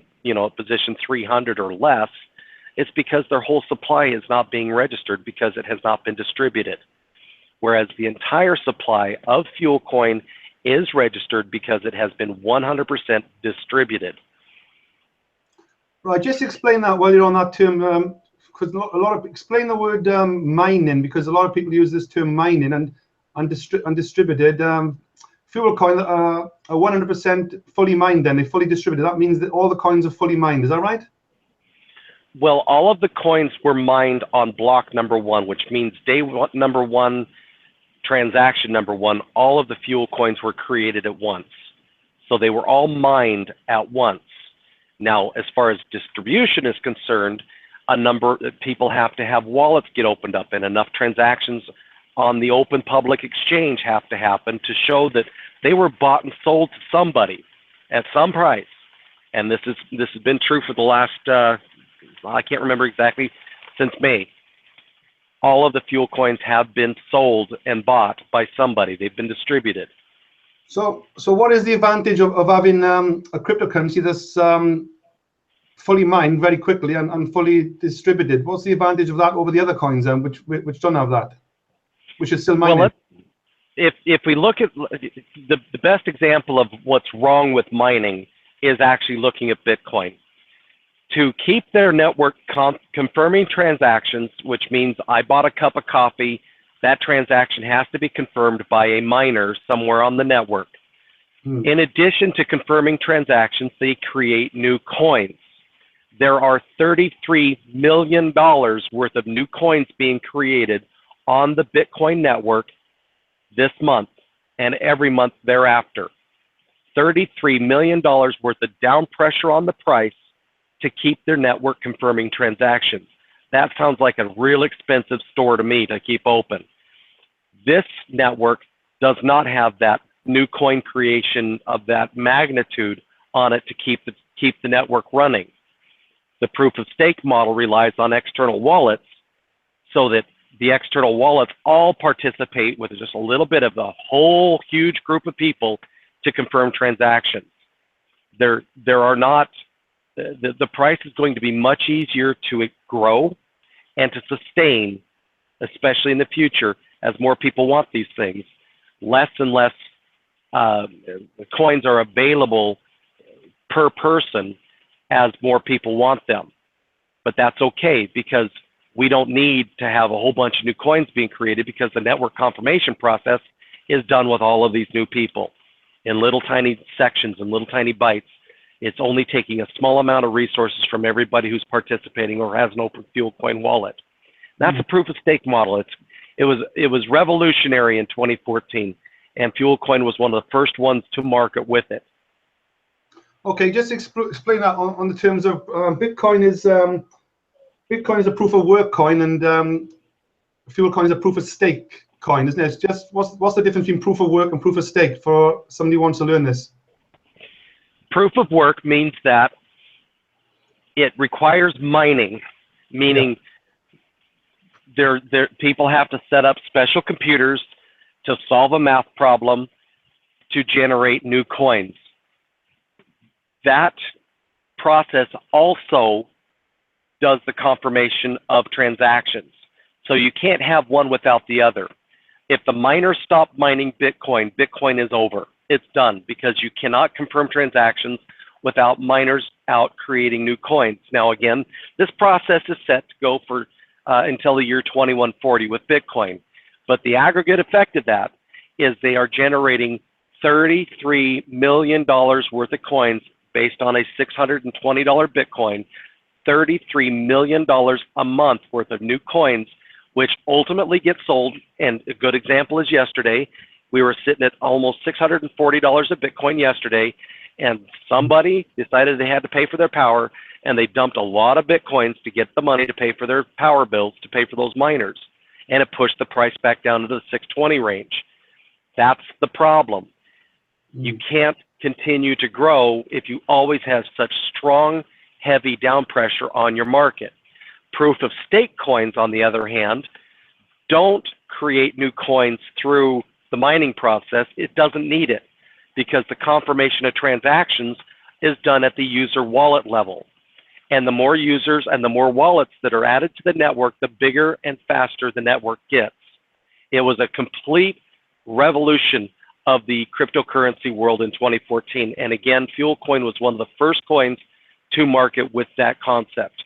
position 300 or less, it's because their whole supply is not being registered because it has not been distributed. Whereas the entire supply of FuelCoin is registered because it has been 100% distributed. Right, just explain that while you're on that term, because explain the word mining, because a lot of people use this term mining and distributed. FuelCoin are 100% fully mined, then they're fully distributed. That means that all the coins are fully mined. Is that right? Well, all of the coins were mined on block number 1, which means day number 1, transaction number 1, all of the fuel coins were created at once. So they were all mined at once. Now, as far as distribution is concerned, a number of people have to have wallets get opened up, and enough transactions on the open public exchange have to happen to show that they were bought and sold to somebody at some price. And this has been true for the last, I can't remember exactly, since May. All of the fuel coins have been sold and bought by somebody. They've been distributed. So what is the advantage of having a cryptocurrency that's fully mined very quickly and fully distributed? What's the advantage of that over the other coins which don't have that, which is still mining? Well, if we look at the best example of what's wrong with mining is actually looking at Bitcoin. To keep their network confirming transactions, which means I bought a cup of coffee, that transaction has to be confirmed by a miner somewhere on the network. In addition to confirming transactions, they create new coins. There are $33 million worth of new coins being created on the Bitcoin network this month and every month thereafter. $33 million worth of down pressure on the price to keep their network confirming transactions. That sounds like a real expensive store to me to keep open. This network does not have that new coin creation of that magnitude on it to keep the network running. The proof of stake model relies on external wallets so that the external wallets all participate with just a little bit of the whole huge group of people to confirm transactions. There are not, the price is going to be much easier to grow and to sustain, especially in the future, as more people want these things. Less and less coins are available per person as more people want them. But that's okay, because we don't need to have a whole bunch of new coins being created, because the network confirmation process is done with all of these new people in little tiny sections and little tiny bytes. It's only taking a small amount of resources from everybody who's participating or has an open FuelCoin wallet. That's a proof of stake model. It was revolutionary in 2014, and FuelCoin was one of the first ones to market with it. Okay, just explain that on the terms of Bitcoin is a proof of work coin, and FuelCoin is a proof of stake coin, isn't it? It's just what's the difference between proof of work and proof of stake for somebody who wants to learn this? Proof of work means that it requires mining, meaning people have to set up special computers to solve a math problem to generate new coins. That process also does the confirmation of transactions. So you can't have one without the other. If the miners stop mining Bitcoin, Bitcoin is over. It's done, because you cannot confirm transactions without miners out creating new coins. Now, again, this process is set to go for until the year 2140 with Bitcoin. But the aggregate effect of that is they are generating $33 million worth of coins based on a $620 Bitcoin, $33 million a month worth of new coins, which ultimately get sold. And a good example is yesterday. We were sitting at almost $640 a Bitcoin yesterday, and somebody decided they had to pay for their power, and they dumped a lot of Bitcoins to get the money to pay for their power bills, to pay for those miners. And it pushed the price back down to the 620 range. That's the problem. You can't continue to grow if you always have such strong, heavy down pressure on your market. Proof of stake coins, on the other hand, don't create new coins through the mining process. It doesn't need it because the confirmation of transactions is done at the user wallet level. And the more users and the more wallets that are added to the network, the bigger and faster the network gets. It was a complete revolution of the cryptocurrency world in 2014. And again, FuelCoin was one of the first coins to market with that concept.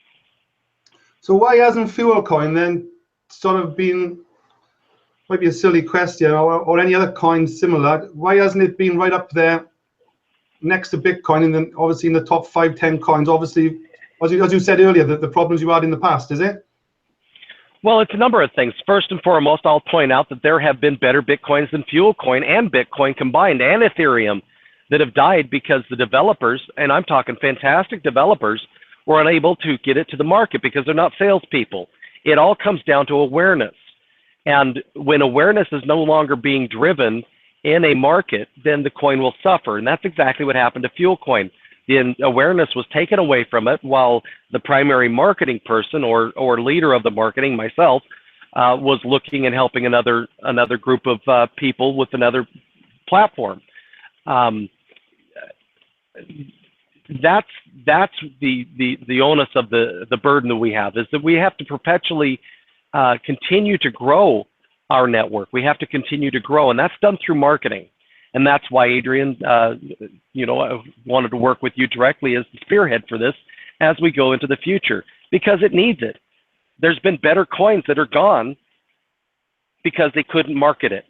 So why hasn't FuelCoin then sort of been, might be a silly question, or any other coin similar, why hasn't it been right up there next to Bitcoin, and then obviously in the top 5-10 coins, obviously, as you said earlier, the problems you had in the past, is it? Well, it's a number of things. First and foremost, I'll point out that there have been better Bitcoins than FuelCoin and Bitcoin combined, and Ethereum, that have died because the developers, and I'm talking fantastic developers, were unable to get it to the market because they're not salespeople. It all comes down to awareness. And when awareness is no longer being driven in a market, then the coin will suffer. And that's exactly what happened to FuelCoin. The awareness was taken away from it while the primary marketing person or leader of the marketing, myself, was looking and helping another group of people with another platform. That's the onus of the burden that we have, is that we have to perpetually continue to grow our network. We have to continue to grow, and that's done through marketing. And that's why, Adrian, I wanted to work with you directly as the spearhead for this as we go into the future, because it needs it. There's been better coins that are gone because they couldn't market it.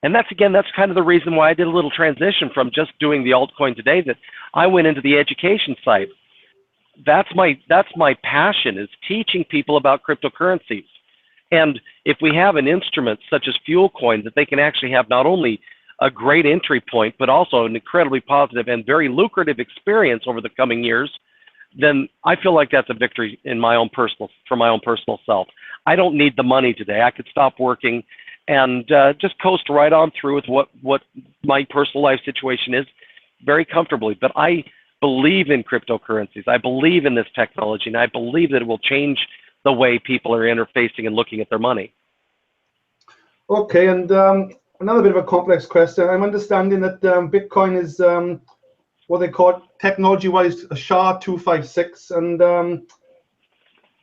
And that's kind of the reason why I did a little transition from just doing the altcoin today, that I went into the education side. That's my passion, is teaching people about cryptocurrencies. And if we have an instrument such as FuelCoin that they can actually have not only a great entry point, but also an incredibly positive and very lucrative experience over the coming years, then I feel like that's a victory for my own personal self. I don't need the money today. I could stop working and just coast right on through with what my personal life situation is very comfortably. But I believe in cryptocurrencies. I believe in this technology, and I believe that it will change the way people are interfacing and looking at their money. Okay, and another bit of a complex question. I'm understanding that Bitcoin is what they call technology-wise a SHA-256, and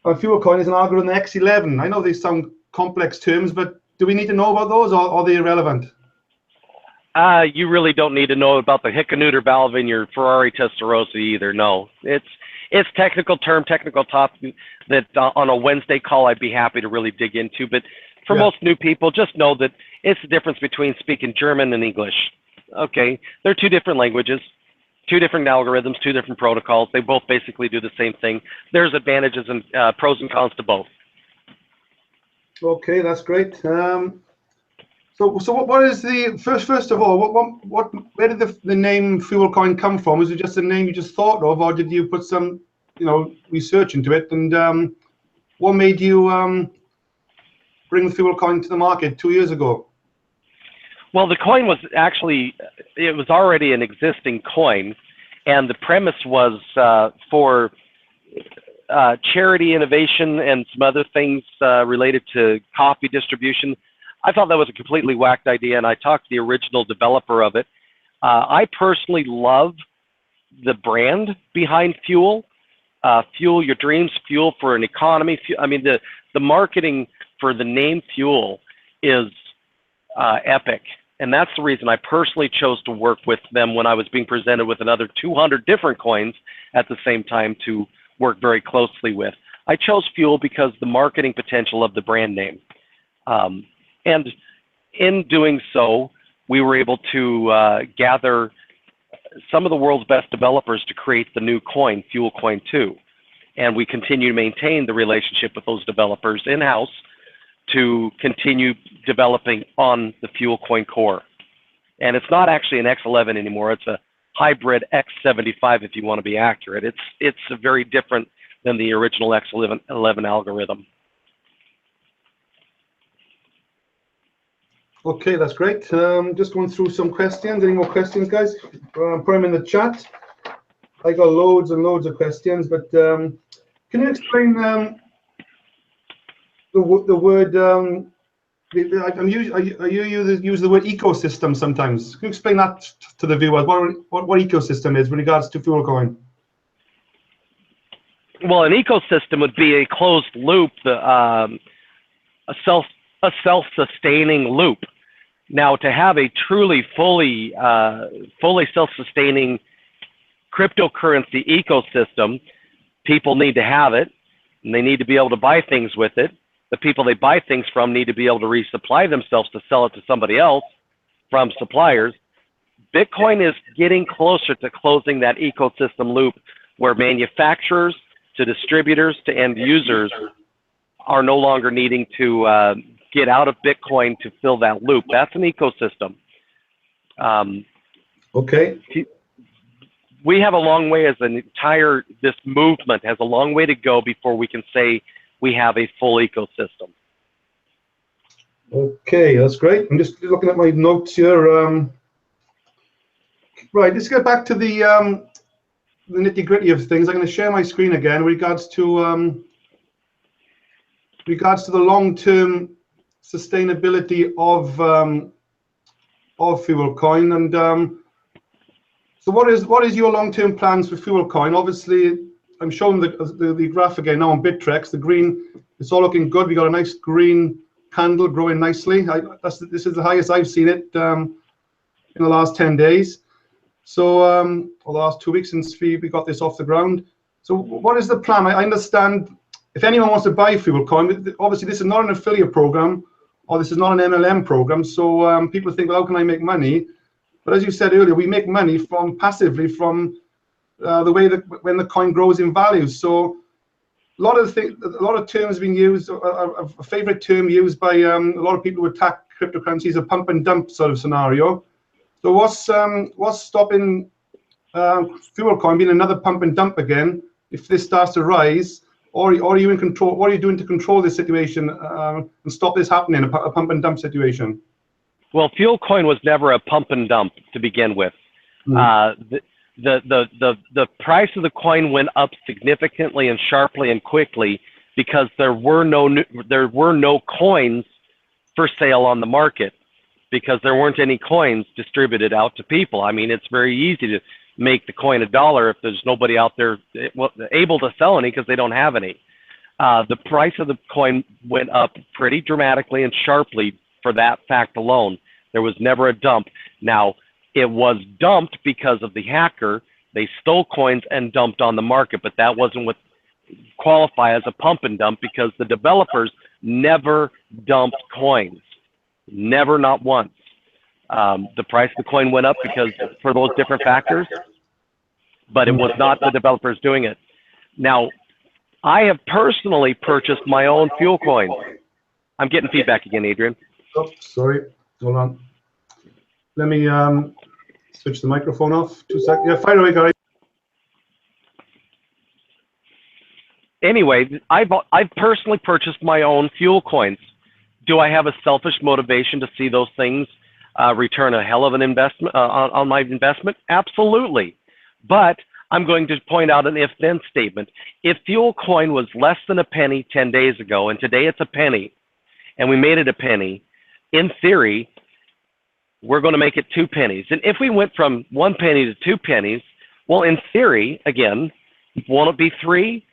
FuelCoin is an algorithm X11. I know they sound complex terms, but do we need to know about those, or are they irrelevant? You really don't need to know about the Hickeneuter valve in your Ferrari Testarossa either. No, it's technical topic that on a Wednesday call I'd be happy to really dig into. But for most new people, just know that it's the difference between speaking German and English. Okay, they're two different languages, two different algorithms, two different protocols. They both basically do the same thing. There's advantages and pros and cons to both. Okay, that's great. So what is the first of all? Where did the name FuelCoin come from? Was it just a name you just thought of, or did you put some research into it? And what made you bring FuelCoin to the market 2 years ago? Well, the coin was already an existing coin, and the premise was for charity innovation and some other things related to coffee distribution. I thought that was a completely whacked idea, and I talked to the original developer of it. I personally love the brand behind Fuel. Fuel your dreams, fuel for an economy. I mean, the marketing for the name Fuel is epic. And that's the reason I personally chose to work with them when I was being presented with another 200 different coins at the same time to work very closely with. I chose Fuel because the marketing potential of the brand name. And in doing so, we were able to gather some of the world's best developers to create the new coin, FuelCoin 2. And we continue to maintain the relationship with those developers in-house to continue developing on the FuelCoin core. And it's not actually an X11 anymore. It's a hybrid X75 if you want to be accurate. It's very different than the original X11 algorithm. Okay, that's great. Just going through some questions. Any more questions, guys? Put them in the chat. I got loads and loads of questions, but can you explain the word? You use the word ecosystem sometimes. Can you explain that to the viewers? What ecosystem is with regards to FuelCoin? Well, an ecosystem would be a closed loop, a self-sustaining loop. Now, to have a truly fully self-sustaining cryptocurrency ecosystem, people need to have it, and they need to be able to buy things with it. The people they buy things from need to be able to resupply themselves to sell it to somebody else from suppliers. Bitcoin is getting closer to closing that ecosystem loop where manufacturers to distributors to end users are no longer needing to get out of Bitcoin to fill that loop. That's an ecosystem. Okay. We have a long way as this movement has a long way to go before we can say we have a full ecosystem. Okay, that's great. I'm just looking at my notes here. Right, let's get back to the nitty-gritty of things. I'm going to share my screen again with regards to the long-term sustainability of FuelCoin. And so what is your long-term plans for FuelCoin? Obviously, I'm showing the graph again now on Bittrex. The green, it's all looking good. We got a nice green candle growing nicely. This is the highest I've seen it in the last 10 days. So, or the last 2 weeks since we got this off the ground. So what is the plan? I understand if anyone wants to buy FuelCoin, obviously this is not an affiliate program, or this is not an MLM program. So people think, well, how can I make money? But as you said earlier, we make money passively from the way that when the coin grows in value. So a lot of terms being used. A favorite term used by a lot of people who attack cryptocurrency is a pump and dump sort of scenario. So what's stopping FuelCoin being another pump and dump again if this starts to rise? Or are you in control? What are you doing to control this situation and stop this happening, a pump and dump situation? Well, FuelCoin was never a pump and dump to begin with. The price of the coin went up significantly and sharply and quickly because there were no coins for sale on the market, because there weren't any coins distributed out to people. I mean, it's very easy to make the coin $1 if there's nobody out there able to sell any because they don't have any. The price of the coin went up pretty dramatically and sharply for that fact alone. There was never a dump. Now, it was dumped because of the hacker. They stole coins and dumped on the market, but that wasn't what qualify as a pump and dump because the developers never dumped coins. Never, not once. The price of the coin went up because for those different factors, but it was not the developers doing it. Now, I have personally purchased my own FuelCoin. I'm getting feedback again, Adrian. Oh, sorry. Hold on. Let me switch the microphone off. 2 seconds. Yeah, fire away, Gary. Anyway, I've personally purchased my own FuelCoins. Do I have a selfish motivation to see those things return a hell of an investment on my investment? Absolutely. But I'm going to point out an if-then statement. If FuelCoin was less than a penny 10 days ago, and today it's a penny, and we made it a penny, in theory, we're going to make it 2 pennies. And if we went from 1 penny to 2 pennies, well, in theory, again, won't it be 3?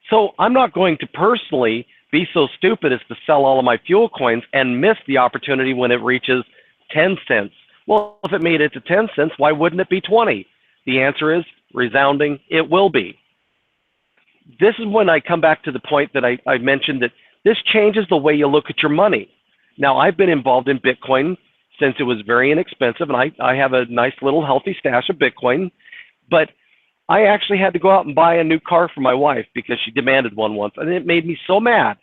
So I'm not going to personally be so stupid as to sell all of my FuelCoins and miss the opportunity when it reaches 10 cents. Well, if it made it to 10 cents, why wouldn't it be 20? The answer is resounding, it will be. This is when I come back to the point that I mentioned that this changes the way you look at your money. Now, I've been involved in Bitcoin since it was very inexpensive, and I have a nice little healthy stash of Bitcoin, but I actually had to go out and buy a new car for my wife because she demanded one once, and it made me so mad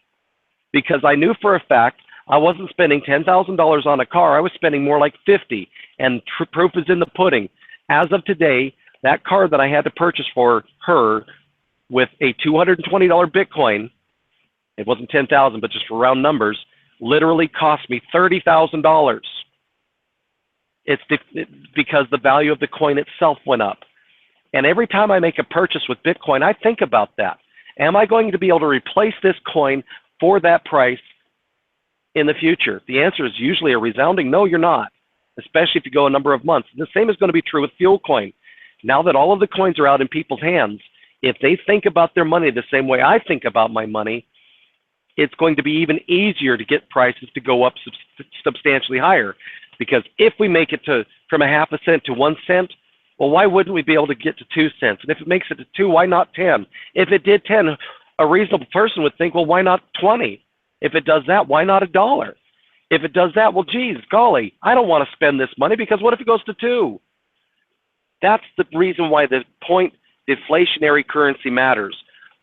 because I knew for a fact I wasn't spending $10,000 on a car. I was spending more like 50, and proof is in the pudding. As of today, that car that I had to purchase for her with a $220 Bitcoin, it wasn't 10,000, but just for round numbers, literally cost me $30,000. It's because the value of the coin itself went up. And every time I make a purchase with Bitcoin, I think about that. Am I going to be able to replace this coin for that price in the future? The answer is usually a resounding no, you're not, especially if you go a number of months. The same is going to be true with FuelCoin. Now that all of the coins are out in people's hands, if they think about their money the same way I think about my money, it's going to be even easier to get prices to go up substantially higher. Because if we make it from a half a cent to 1 cent, well, why wouldn't we be able to get to 2 cents? And if it makes it to 2, why not 10? If it did 10, a reasonable person would think, well, why not 20? If it does that, why not $1? If it does that, well, geez, golly, I don't want to spend this money because what if it goes to 2? That's the reason why the deflationary currency matters.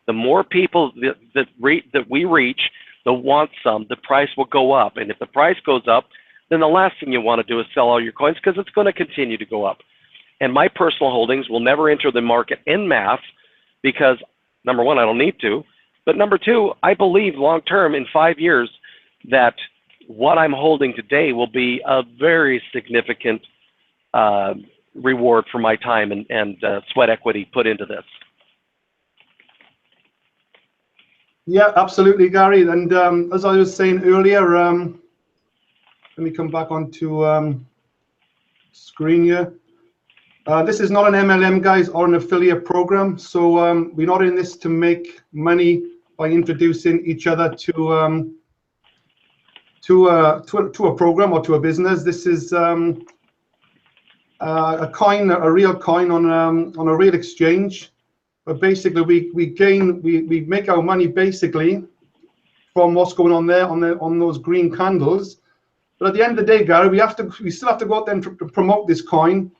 The more people that we reach that want some, the price will go up. And if the price goes up, then the last thing you want to do is sell all your coins because it's going to continue to go up. And my personal holdings will never enter the market en masse because, number one, I don't need to. But number two, I believe long term in 5 years that what I'm holding today will be a very significant reward for my time and sweat equity put into this. Yeah, absolutely, Gary. And as I was saying earlier, let me come back onto screen here. This is not an MLM, guys, or an affiliate program. So we're not in this to make money by introducing each other to a program or to a business. This is a coin, a real coin on a real exchange. But basically, we make our money basically from what's going on there on those green candles. But at the end of the day, Gary, we still have to go out there and to promote this coin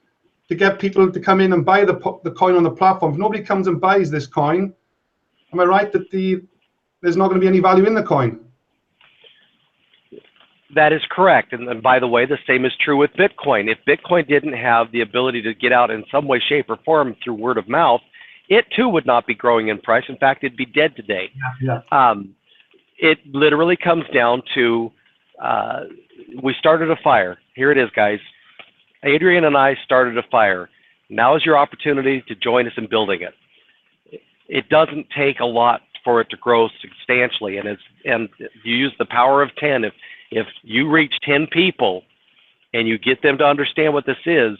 to get people to come in and buy the coin on the platform. If nobody comes and buys this coin, am I right that there's not going to be any value in the coin? That is correct. And by the way, the same is true with Bitcoin. If Bitcoin didn't have the ability to get out in some way, shape, or form through word of mouth, it too would not be growing in price. In fact, it'd be dead today. Yeah. It literally comes down to, we started a fire. Here it is, guys. Adrian and I started a fire. Now is your opportunity to join us in building it. It doesn't take a lot for it to grow substantially, and you use the power of 10. If you reach 10 people and you get them to understand what this is,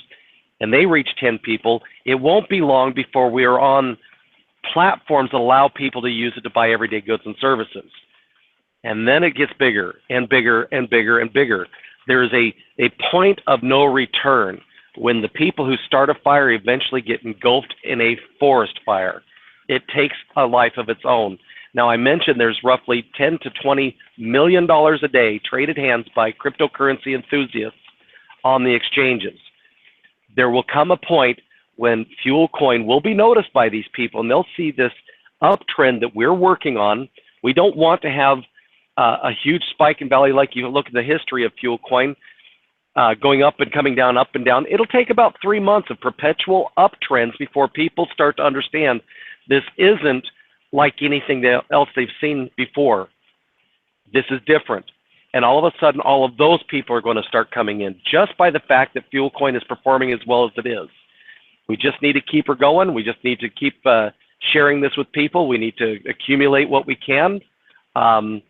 and they reach 10 people, it won't be long before we are on platforms that allow people to use it to buy everyday goods and services. And then it gets bigger and bigger and bigger and bigger. There is a point of no return when the people who start a fire eventually get engulfed in a forest fire. It takes a life of its own. Now, I mentioned there's roughly $10 to $20 million a day traded hands by cryptocurrency enthusiasts on the exchanges. There will come a point when FuelCoin will be noticed by these people, and they'll see this uptrend that we're working on. We don't want to have a huge spike in value like you look at the history of FuelCoin, going up and coming down, up and down. It'll take about 3 months of perpetual uptrends before people start to understand this isn't like anything else they've seen before. This is different. And all of a sudden, all of those people are going to start coming in just by the fact that FuelCoin is performing as well as it is. We just need to keep her going. We just need to keep sharing this with people. We need to accumulate what we can. And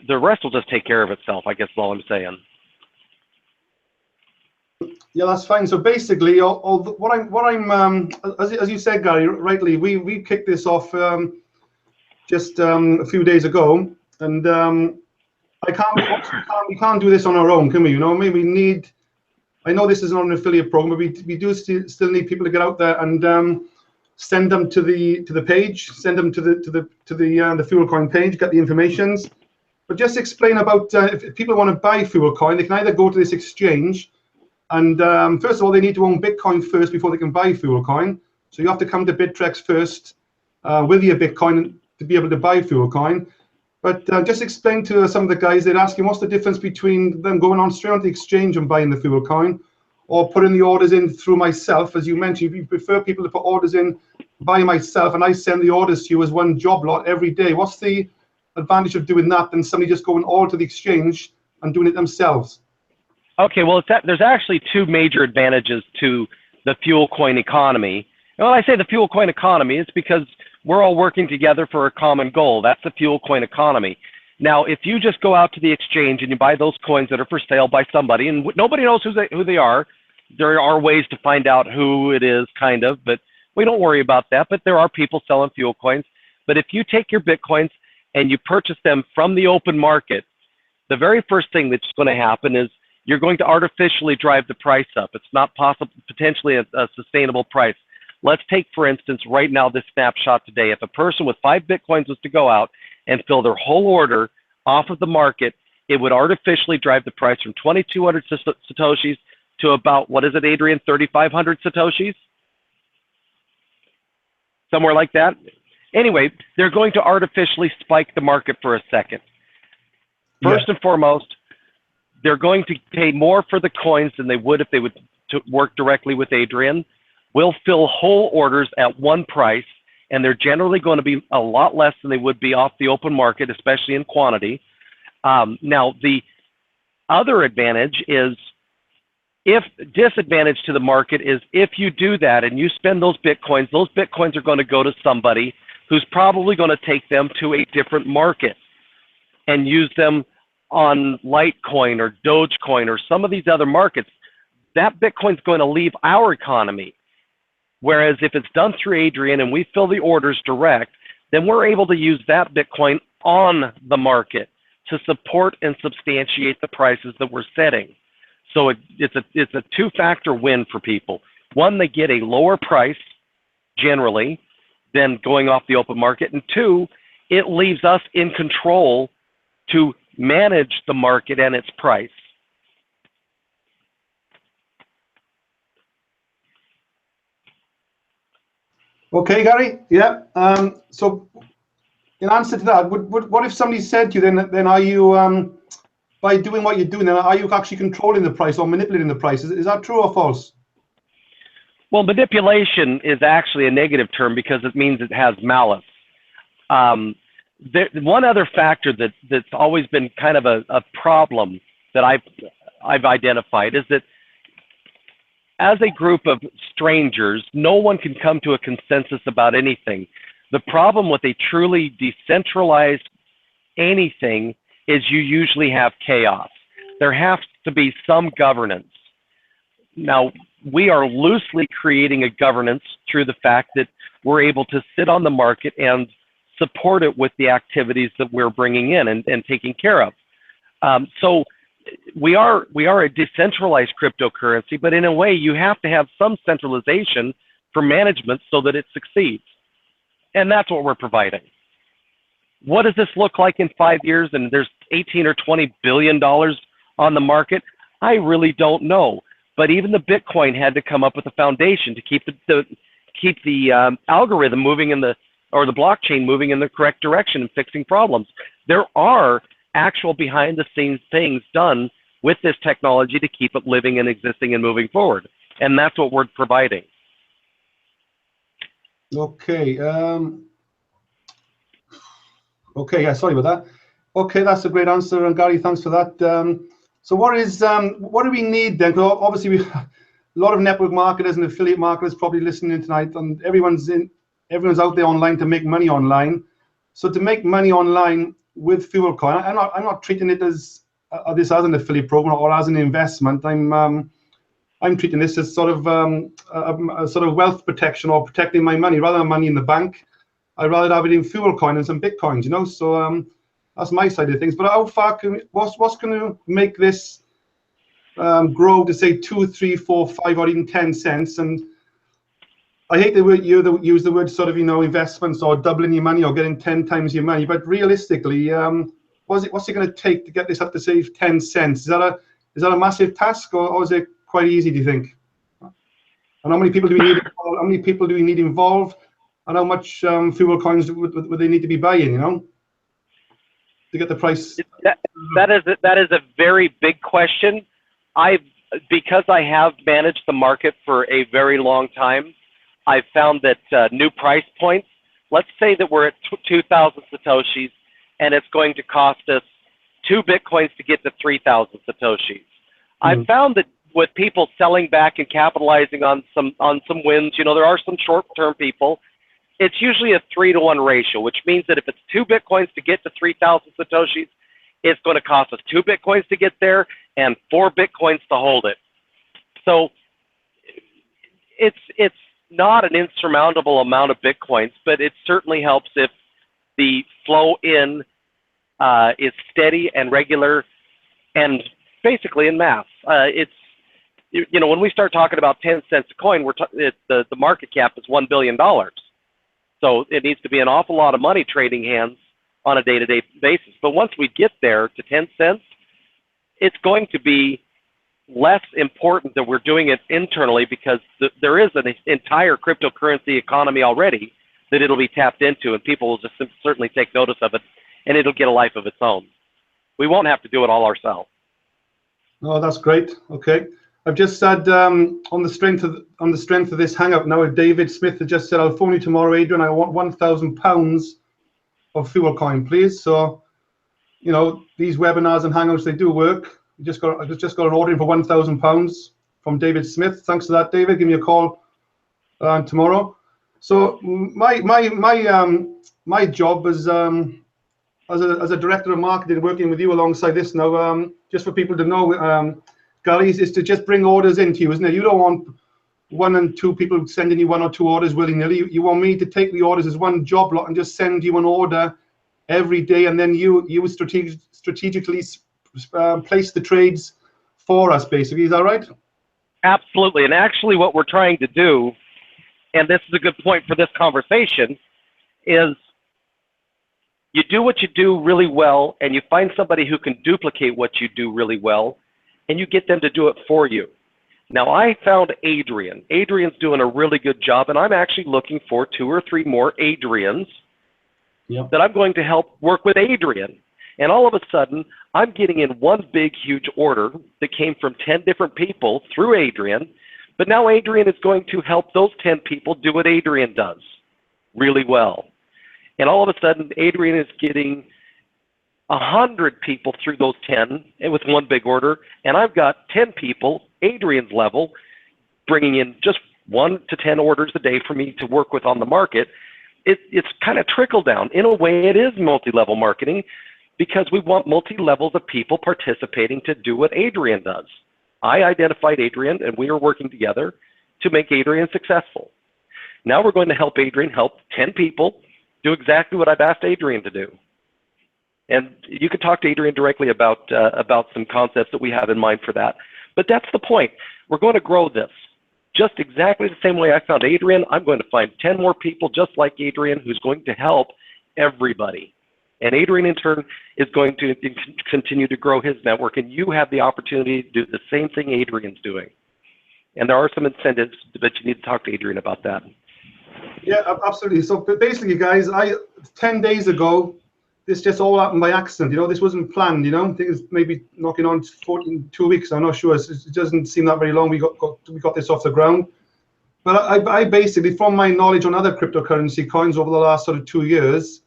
the rest will just take care of itself, I guess is all I'm saying. Yeah, that's fine. So basically, as you said, Gary, rightly, we kicked this off just a few days ago, and we can't do this on our own, can we? You know, maybe we need. I know this is not an affiliate program, but we do still need people to get out there and send them to the page, send them to the FuelCoin page, get the informations. But just explain about if people want to buy FuelCoin, they can either go to this exchange, and first of all, they need to own Bitcoin first before they can buy FuelCoin. So you have to come to Bittrex first with your Bitcoin to be able to buy FuelCoin. But just explain to some of the guys, they're asking what's the difference between them going on straight on the exchange and buying the FuelCoin, or putting the orders in through myself, as you mentioned, you prefer people to put orders in by myself, and I send the orders to you as one job lot every day. What's the advantage of doing that than somebody just going all to the exchange and doing it themselves? Okay, well, there's actually two major advantages to the FuelCoin economy. And when I say the FuelCoin economy, it's because we're all working together for a common goal. That's the FuelCoin economy. Now, if you just go out to the exchange and you buy those coins that are for sale by somebody, and nobody knows who they are, there are ways to find out who it is, kind of, but we don't worry about that. But there are people selling FuelCoins. But if you take your Bitcoins and you purchase them from the open market, the very first thing that's going to happen is you're going to artificially drive the price up. It's not possible, potentially a sustainable price. Let's take, for instance, right now, this snapshot today. If a person with 5 Bitcoins was to go out and fill their whole order off of the market, it would artificially drive the price from 2,200 Satoshis to about, what is it, Adrian, 3,500 Satoshis? Somewhere like that. Anyway, they're going to artificially spike the market for a second. First and foremost, they're going to pay more for the coins than they would if they would work directly with Adrian. We'll fill whole orders at one price, and they're generally going to be a lot less than they would be off the open market, especially in quantity. Now, the other advantage is, disadvantage to the market is if you do that and you spend those Bitcoins are going to go to somebody who's probably going to take them to a different market and use them on Litecoin or Dogecoin or some of these other markets. That Bitcoin's going to leave our economy. Whereas if it's done through Adrian and we fill the orders direct, then we're able to use that Bitcoin on the market to support and substantiate the prices that we're setting. So it's a two-factor win for people. One, they get a lower price generally than going off the open market. And two, it leaves us in control to manage the market and its price. Okay, Gary. Yeah. So, in answer to that, what if somebody said to you, then are you, by doing what you're doing, then are you actually controlling the price or manipulating the price? Is that true or false? Well, manipulation is actually a negative term because it means it has malice. One other factor that's always been kind of a problem that I've identified is that as a group of strangers, no one can come to a consensus about anything. The problem with a truly decentralized anything is you usually have chaos. There has to be some governance. Now, we are loosely creating a governance through the fact that we're able to sit on the market and support it with the activities that we're bringing in and taking care of. So we are a decentralized cryptocurrency, but in a way you have to have some centralization for management so that it succeeds. And that's what we're providing. What does this look like in 5 years and there's 18 or 20 billion dollars on the market? I really don't know. But even the Bitcoin had to come up with a foundation to keep the algorithm moving or the blockchain moving in the correct direction and fixing problems. There are actual behind the scenes things done with this technology to keep it living and existing and moving forward. And that's what we're providing. Okay. Okay, yeah, sorry about that. Okay, that's a great answer, and Gary, thanks for that. So what do we need then? Because obviously a lot of network marketers and affiliate marketers probably listening in tonight, and everyone's out there online to make money online. So to make money online with FuelCoin, I'm not treating it as this as an affiliate program or as an investment. I'm treating this as sort of a sort of wealth protection or protecting my money rather than money in the bank. I'd rather have it in FuelCoin and some Bitcoins, you know. So that's my side of things. But how far what's going to make this grow to say 2, 3, 4, 5, or even 10 cents? And I hate the word use the word sort of, you know, investments or doubling your money or getting 10 times your money. But realistically, what's it going to take to get this up to say 10 cents? Is that a massive task, or is it quite easy, do you think? And how many people do we need? How many people do we need involved? And how much FuelCoins would they need to be buying, you know, to get the price? That is a very big question. I've because I have managed the market for a very long time, I've found that new price points, let's say that we're at 2,000 Satoshis and it's going to cost us 2 Bitcoins to get to 3,000 Satoshis. I've found that with people selling back and capitalizing on some wins, you know, there are some short-term people, it's usually a 3-to-1 ratio, which means that if it's 2 Bitcoins to get to 3,000 Satoshis, it's going to cost us 2 Bitcoins to get there and 4 Bitcoins to hold it. So it's not an insurmountable amount of Bitcoins, but it certainly helps if the flow in is steady and regular and basically in mass. It's, you know, when we start talking about 10 cents a coin, the market cap is $1 billion. So it needs to be an awful lot of money trading hands on a day-to-day basis. But once we get there to 10 cents, it's going to be less important that we're doing it internally because there is an entire cryptocurrency economy already that it'll be tapped into, and people will just certainly take notice of it, and it'll get a life of its own. We won't have to do it all ourselves. Oh, that's great. Okay. I've just said on the strength of this hangout now, David Smith has just said, I'll phone you tomorrow, Adrian. I want £1,000 of FuelCoin, please. So, you know, these webinars and hangouts, they do work. I just got an order in for £1,000 from David Smith. Thanks for that, David. Give me a call tomorrow. So my job as a director of marketing, working with you alongside this now, just for people to know, Gary, is to just bring orders into you, isn't it? You don't want 1 and 2 people sending you 1 or 2 orders willy-nilly. You want me to take the orders as one job lot and just send you an order every day, and then you strategically place the trades for us, basically. Is that right? Absolutely. And actually what we're trying to do, and this is a good point for this conversation, is you do what you do really well, and you find somebody who can duplicate what you do really well, and you get them to do it for you. Now, I found Adrian. Adrian's doing a really good job, and I'm actually looking for 2 or 3 more Adrians that I'm going to help work with Adrian. And all of a sudden, I'm getting in one big, huge order that came from 10 different people through Adrian, but now Adrian is going to help those 10 people do what Adrian does really well. And all of a sudden, Adrian is getting 100 people through those 10 with one big order, and I've got 10 people, Adrian's level, bringing in just 1 to 10 orders a day for me to work with on the market. It's kind of trickle down. In a way, it is multi-level marketing because we want multi-levels of people participating to do what Adrian does. I identified Adrian, and we are working together to make Adrian successful. Now we're going to help Adrian help 10 people do exactly what I've asked Adrian to do. And you can talk to Adrian directly about some concepts that we have in mind for that. But that's the point. We're going to grow this. Just exactly the same way I found Adrian, I'm going to find 10 more people just like Adrian who's going to help everybody. And Adrian, in turn, is going to continue to grow his network, and you have the opportunity to do the same thing Adrian's doing. And there are some incentives, but you need to talk to Adrian about that. Yeah, absolutely. So basically, guys, 10 days ago, this just all happened by accident. You know, this wasn't planned. You know, I think it's maybe knocking on 2 weeks. I'm not sure. It doesn't seem that very long. We got this off the ground. But I basically, from my knowledge on other cryptocurrency coins over the last sort of 2 years,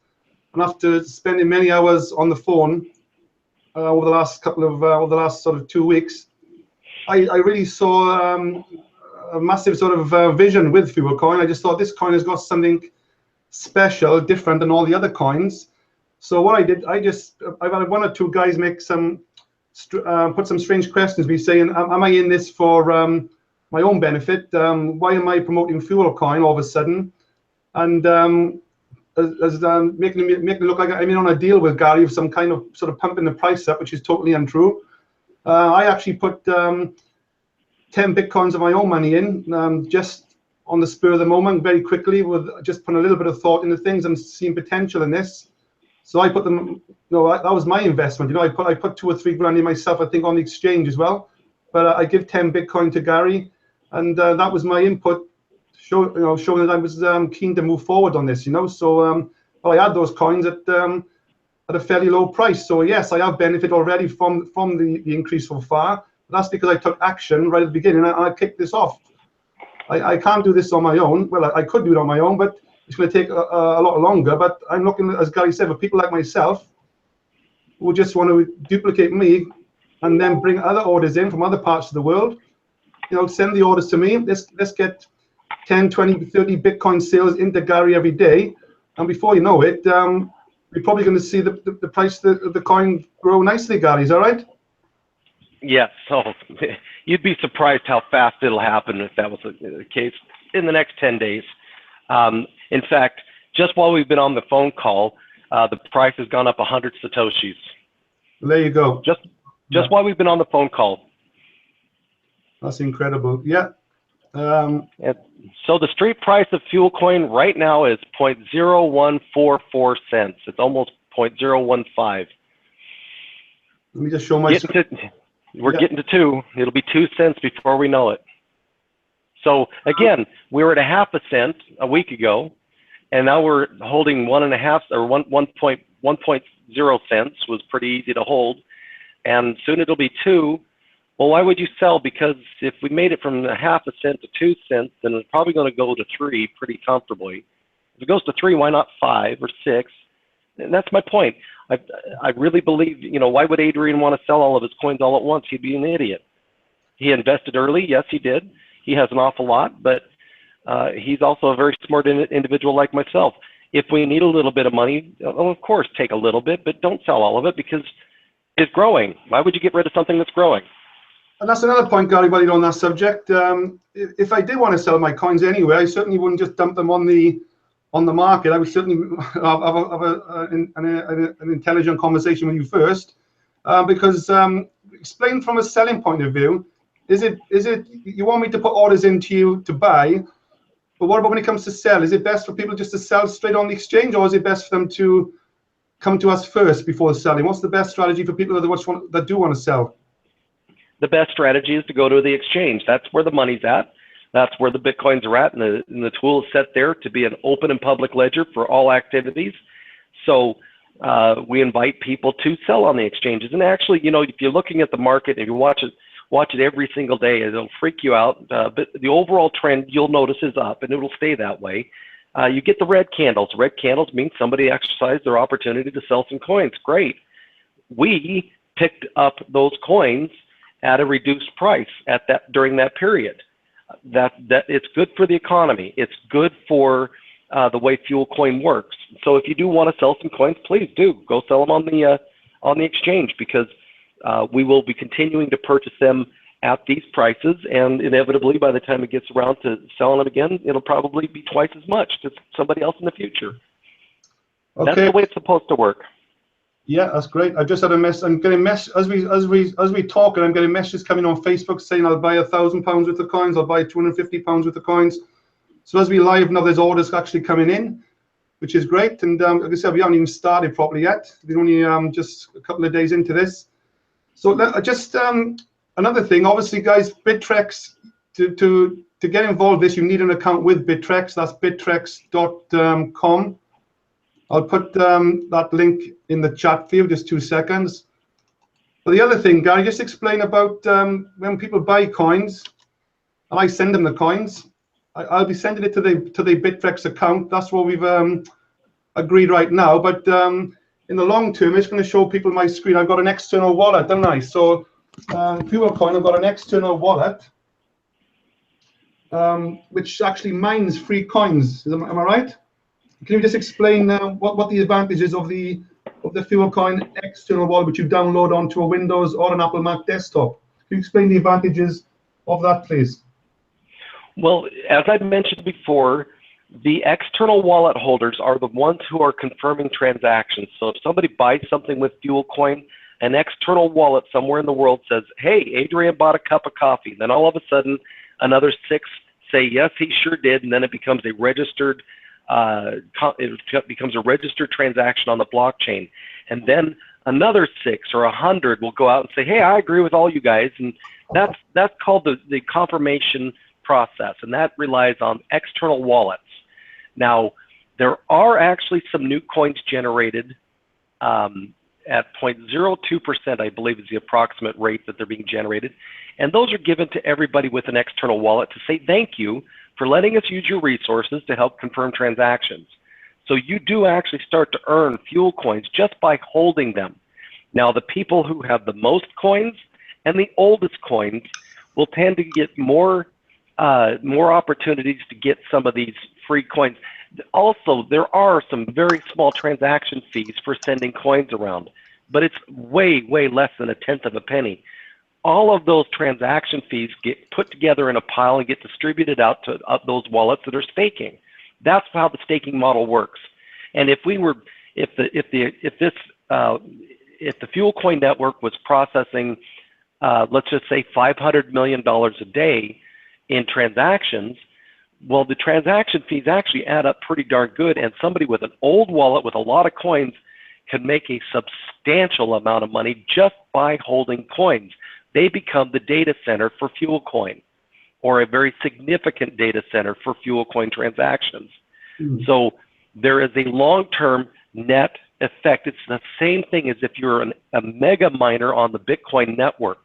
and after spending many hours on the phone over the last sort of 2 weeks, I really saw a massive sort of vision with FuelCoin. I just thought this coin has got something special, different than all the other coins. So what I did, I've had 1 or 2 guys make put some strange questions, me saying, am I in this for my own benefit? Why am I promoting FuelCoin all of a sudden? And making it look like I'm in on a deal with Gary of some kind of sort of pumping the price up, which is totally untrue. I actually put 10 Bitcoins of my own money in, just on the spur of the moment, very quickly, with just putting a little bit of thought into things and seeing potential in this. So I put them, that was my investment. You know, I put 2 or 3 grand in myself, I think, on the exchange as well. But I give 10 Bitcoin to Gary, and that was my input, showing that I was keen to move forward on this. You know, so I had those coins at a fairly low price. So yes, I have benefited already from the increase so far. That's because I took action right at the beginning, and I kicked this off. I can't do this on my own. Well, I could do it on my own, but it's going to take a lot longer. But I'm looking, as Gary said, for people like myself who just want to duplicate me and then bring other orders in from other parts of the world. You know, send the orders to me. Let's get 10, 20, 30 Bitcoin sales into Gary every day. And before you know it, we're probably going to see the price of the coin grow nicely, Gary. Is that right? Yes. So you'd be surprised how fast it'll happen if that was the case in the next 10 days. In fact, just while we've been on the phone call, the price has gone up 100 Satoshis. There you go. Just while we've been on the phone call. That's incredible. Yeah. So the street price of FuelCoin right now is 0.0144 cents. It's almost 0.015. Let me just show my screen. We're getting to 2. It'll be 2 cents before we know it. So again, we were at 0.5 cent a week ago, and now we're holding 1.5 or 1.0 cents. Was pretty easy to hold, and soon it'll be 2. Well, why would you sell? Because if we made it from 0.5 cent to 2 cents, then it's probably going to go to 3 pretty comfortably. If it goes to 3, why not 5 or 6? And that's my point. I really believe, you know, why would Adrian want to sell all of his coins all at once? He'd be an idiot. He invested early. Yes, he did. He has an awful lot, but he's also a very smart individual like myself. If we need a little bit of money, well, of course, take a little bit, but don't sell all of it because it's growing. Why would you get rid of something that's growing? And that's another point, Gary, while you're on that subject. If I did want to sell my coins anyway, I certainly wouldn't just dump them on the market. I would certainly have an intelligent conversation with you first, because explain from a selling point of view. Is it you want me to put orders into you to buy, but what about when it comes to sell? Is it best for people just to sell straight on the exchange, or is it best for them to come to us first before selling? What's the best strategy for people that do want to sell? The best strategy is to go to the exchange. That's where the money's at. That's where the Bitcoins are at, and the tool is set there to be an open and public ledger for all activities. So we invite people to sell on the exchanges. And actually, you know, if you're looking at the market and you watch it every single day, it'll freak you out. But the overall trend you'll notice is up, and it'll stay that way. You get the red candles. Red candles mean somebody exercised their opportunity to sell some coins. Great. We picked up those coins at a reduced price during that period. That it's good for the economy. It's good for the way FuelCoin works. So if you do want to sell some coins, please do go sell them on the exchange, because we will be continuing to purchase them at these prices, and inevitably by the time it gets around to selling them again, it'll probably be twice as much to somebody else in the future. Okay. That's the way it's supposed to work. Yeah, that's great. I just had a mess. I'm getting mess as we talk, and I'm getting messages coming on Facebook saying I'll buy £1,000 worth of coins. I'll buy £250 worth of coins. So as we live now, there's orders actually coming in, which is great. And like I said, we haven't even started properly yet. We're only just a couple of days into this. So just another thing, obviously, guys, Bittrex, to get involved with this, you need an account with Bittrex. That's bittrex.com. I'll put that link in the chat for you, just 2 seconds. But the other thing, Gary, just explain about when people buy coins, and I send them the coins, I'll be sending it to the Bittrex account. That's what we've agreed right now. But in the long term, it's going to show people my screen. I've got an external wallet, don't I? So FuelCoin, I've got an external wallet, which actually mines free coins. Am I right? Can you just explain what the advantages of the FuelCoin external wallet, which you download onto a Windows or an Apple Mac desktop? Can you explain the advantages of that, please? Well, as I mentioned before, the external wallet holders are the ones who are confirming transactions. So if somebody buys something with FuelCoin, an external wallet somewhere in the world says, hey, Adrian bought a cup of coffee. Then all of a sudden, another 6 say, yes, he sure did. And then it becomes a registered transaction on the blockchain. And then another 6 or 100 will go out and say, hey, I agree with all you guys. And that's called the confirmation process, and that relies on external wallets. Now, there are actually some new coins generated at 0.02%, I believe is the approximate rate that they're being generated. And those are given to everybody with an external wallet to say thank you for letting us use your resources to help confirm transactions. So you do actually start to earn fuel coins just by holding them. Now, the people who have the most coins and the oldest coins will tend to get more opportunities to get some of these free coins. Also, there are some very small transaction fees for sending coins around, but it's way, way less than a tenth of a penny. All of those transaction fees get put together in a pile and get distributed out to those wallets that are staking. That's how the staking model works. And if the FuelCoin network was processing, let's just say $500 million a day in transactions, well, the transaction fees actually add up pretty darn good, and somebody with an old wallet with a lot of coins can make a substantial amount of money just by holding coins. They become the data center for FuelCoin, or a very significant data center for FuelCoin transactions. So there is a long-term net effect. It's the same thing as if you're a mega miner on the Bitcoin network.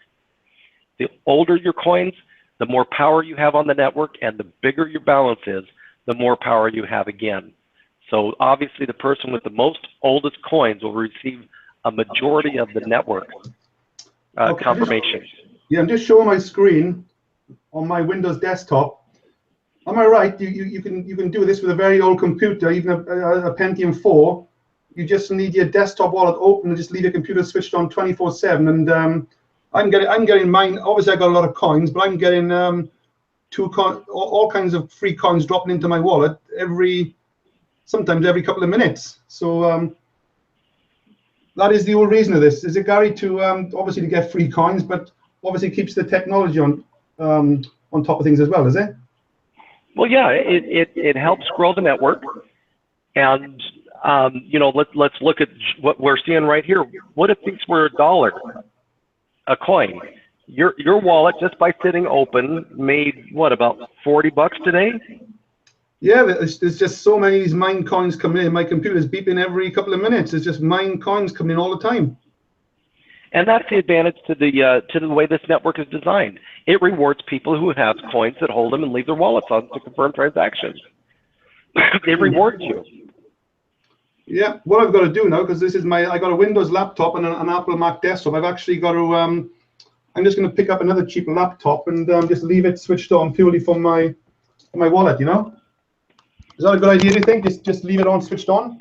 The older your coins, the more power you have on the network, and the bigger your balance is, the more power you have again. So obviously the person with the most oldest coins will receive a majority of the network confirmation. I'm just showing my screen on my Windows desktop. Am I right? You can do this with a very old computer, even a Pentium 4. You just need your desktop wallet open and just leave your computer switched on 24/7. And I'm getting mine. Obviously, I got a lot of coins, but I'm getting all kinds of free coins dropping into my wallet sometimes every couple of minutes. So that is the whole reason of this. Is it, Gary, to obviously to get free coins, but obviously keeps the technology on top of things as well, is it? Well, yeah, it helps grow the network, and let's look at what we're seeing right here. What if these were $1 a coin? Your wallet, just by sitting open, made what, about $40 today? Yeah, there's just so many of these mine coins coming in. My computer's beeping every couple of minutes. There's just mine coins coming in all the time. And that's the advantage to the way this network is designed. It rewards people who have coins that hold them and leave their wallets on to confirm transactions. It rewards you. Yeah, what I've got to do now, because I got a Windows laptop and an Apple Mac desktop. I've actually got to. I'm just going to pick up another cheap laptop and just leave it switched on purely for my wallet. Is that a good idea? Do you think just leave it on switched on?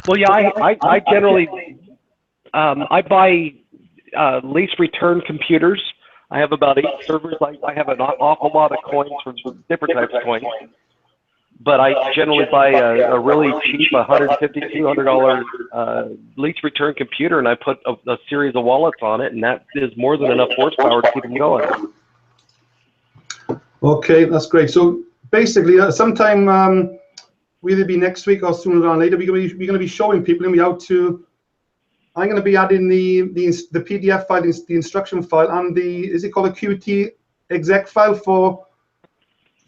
Well, yeah, I generally. I buy lease return computers. I have about 8 servers. I have an awful lot of coins from different types of coins. But I generally buy a really cheap $150, $200 lease return computer, and I put a series of wallets on it, and that is more than enough horsepower to keep them going. Okay, that's great. So basically, sometime will either be next week or sooner or later, we're going to be showing people how to. I'm going to be adding the PDF file, the instruction file, and is it called a Qt exec file for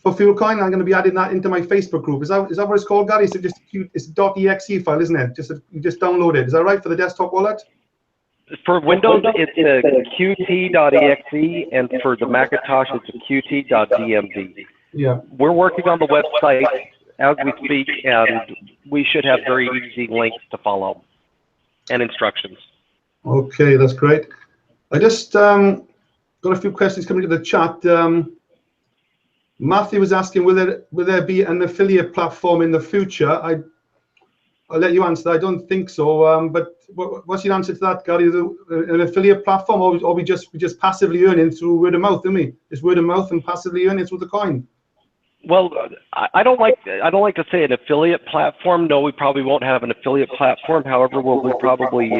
FuelCoin? I'm going to be adding that into my Facebook group. Is that what it's called, Gary? It's a .exe file, isn't it? You just download it. Is that right for the desktop wallet? For Windows, it's a Qt.exe, and for the Macintosh, it's a Qt.dmv. Yeah. We're working on the website as we speak, and we should have very easy links to follow and instructions. Okay, that's great. I just got a few questions coming to the chat. Matthew was asking, will there be an affiliate platform in the future? I'll let you answer that. I don't think so. But what's your answer to that, Gary? An affiliate platform, or we just passively earning through word of mouth, don't we? Just word of mouth and passively earning through the coin. Well, I don't like to say an affiliate platform. No, we probably won't have an affiliate platform. However, we'll probably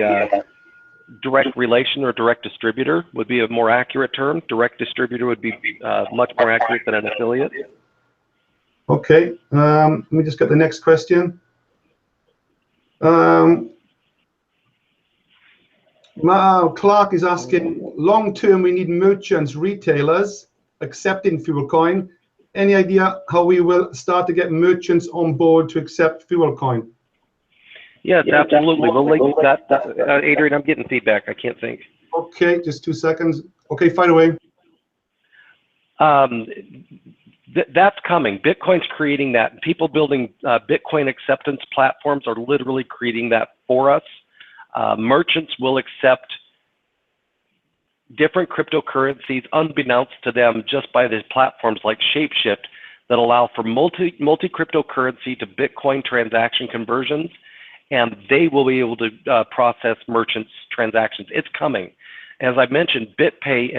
direct relation or direct distributor would be a more accurate term. Direct distributor would be much more accurate than an affiliate. Okay, let me just get the next question. Clark is asking, long term we need merchants, retailers accepting FuelCoin. Any idea how we will start to get merchants on board to accept FuelCoin? Yes, absolutely. We'll link that. Adrian, I'm getting feedback. I can't think. Okay, just 2 seconds. Okay, fire away. That's coming. Bitcoin's creating that. People building Bitcoin acceptance platforms are literally creating that for us. Merchants will accept different cryptocurrencies unbeknownst to them just by these platforms like Shapeshift that allow for multi-cryptocurrency to Bitcoin transaction conversions, and they will be able to process merchants' transactions. It's coming. As I mentioned, BitPay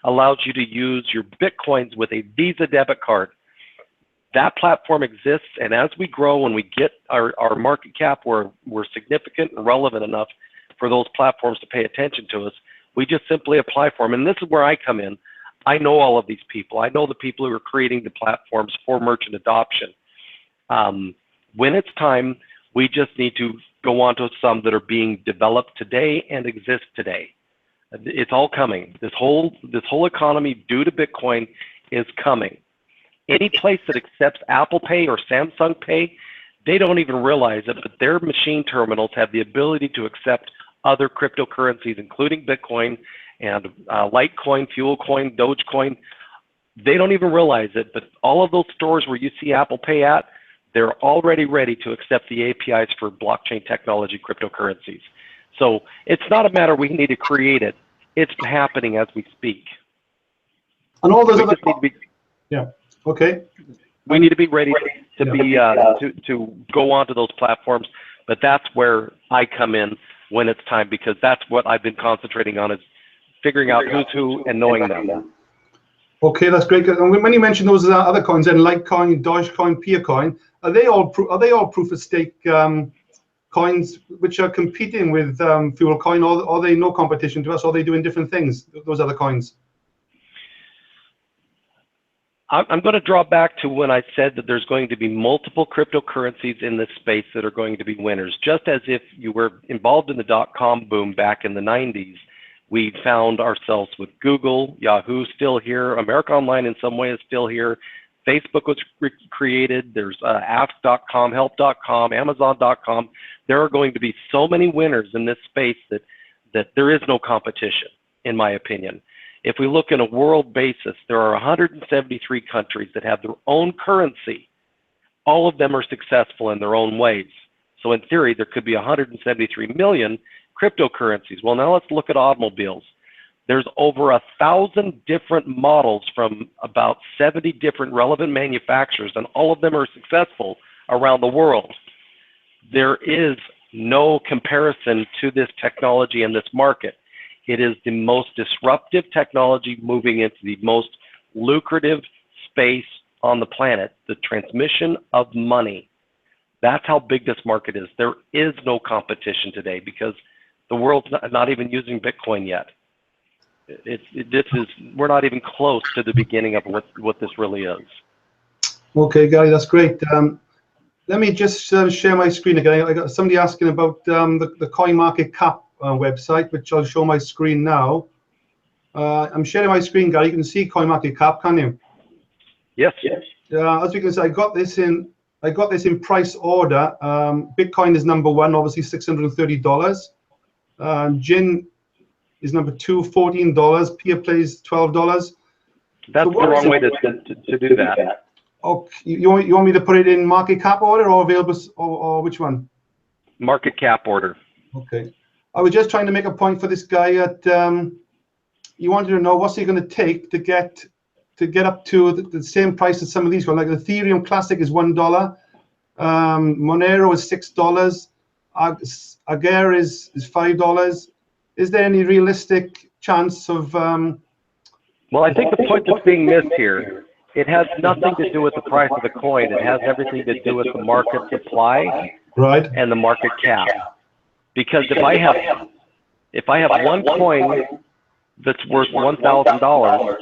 allows you to use your Bitcoins with a Visa debit card. That platform exists, and as we grow and we get our market cap where we're significant and relevant enough for those platforms to pay attention to us, we just simply apply for them. And this is where I come in. I know all of these people. I know the people who are creating the platforms for merchant adoption. When it's time, we just need to go on to some that are being developed today and exist today. It's all coming. This whole economy due to Bitcoin is coming. Any place that accepts Apple Pay or Samsung Pay, they don't even realize it, but their machine terminals have the ability to accept other cryptocurrencies, including Bitcoin and Litecoin, FuelCoin, Dogecoin. They don't even realize it, but all of those stores where you see Apple Pay at, they're already ready to accept the APIs for blockchain technology cryptocurrencies. So it's not a matter we need to create it. It's happening as we speak. And all those other... Yeah, okay. We need to be ready to be to go onto those platforms, but that's where I come in when it's time, because that's what I've been concentrating on, is figuring out who's who and knowing them. Okay, that's great. And when you mentioned those other coins, then Litecoin, Dogecoin, Peercoin, are they all proof of stake coins which are competing with FuelCoin, or are they no competition to us? Or are they doing different things, those other coins? I'm going to draw back to when I said that there's going to be multiple cryptocurrencies in this space that are going to be winners. Just as if you were involved in the dot-com boom back in the 90s, we found ourselves with Google, Yahoo still here, America Online in some way is still here, Facebook was created, there's Ask.com, Help.com, Amazon.com. There are going to be so many winners in this space that there is no competition, in my opinion. If we look in a world basis, there are 173 countries that have their own currency. All of them are successful in their own ways. So in theory, there could be 173 million cryptocurrencies. Well, now let's look at automobiles. There's over 1,000 different models from about 70 different relevant manufacturers, and all of them are successful around the world. There is no comparison to this technology in this market. It is the most disruptive technology moving into the most lucrative space on the planet, the transmission of money. That's how big this market is. There is no competition today because the world's not even using Bitcoin yet. We're not even close to the beginning of what this really is. Okay, Gary, that's great. Let me just share my screen again. I got somebody asking about the CoinMarketCap website, which I'll show my screen now. I'm sharing my screen, Gary. You can see CoinMarketCap, can you? Yes. As you can see, I got this in price order. Bitcoin is number one, obviously $630. Gin is number two, $14. PeerPlay is $12. That's so the wrong way to do that. Okay, you want me to put it in market cap order or available, or which one? Market cap order. Okay. I was just trying to make a point for this guy that he wanted to know what's he going to take to get up to the same price as some of these ones. Like Ethereum Classic is $1, Monero is $6, Agar is $5. Is there any realistic chance of? Well, I think the point that's being missed here, it has nothing to do with the price of the coin. It has everything to do with the market supply, right, and the market cap. Because if I have one coin that's worth $1,000,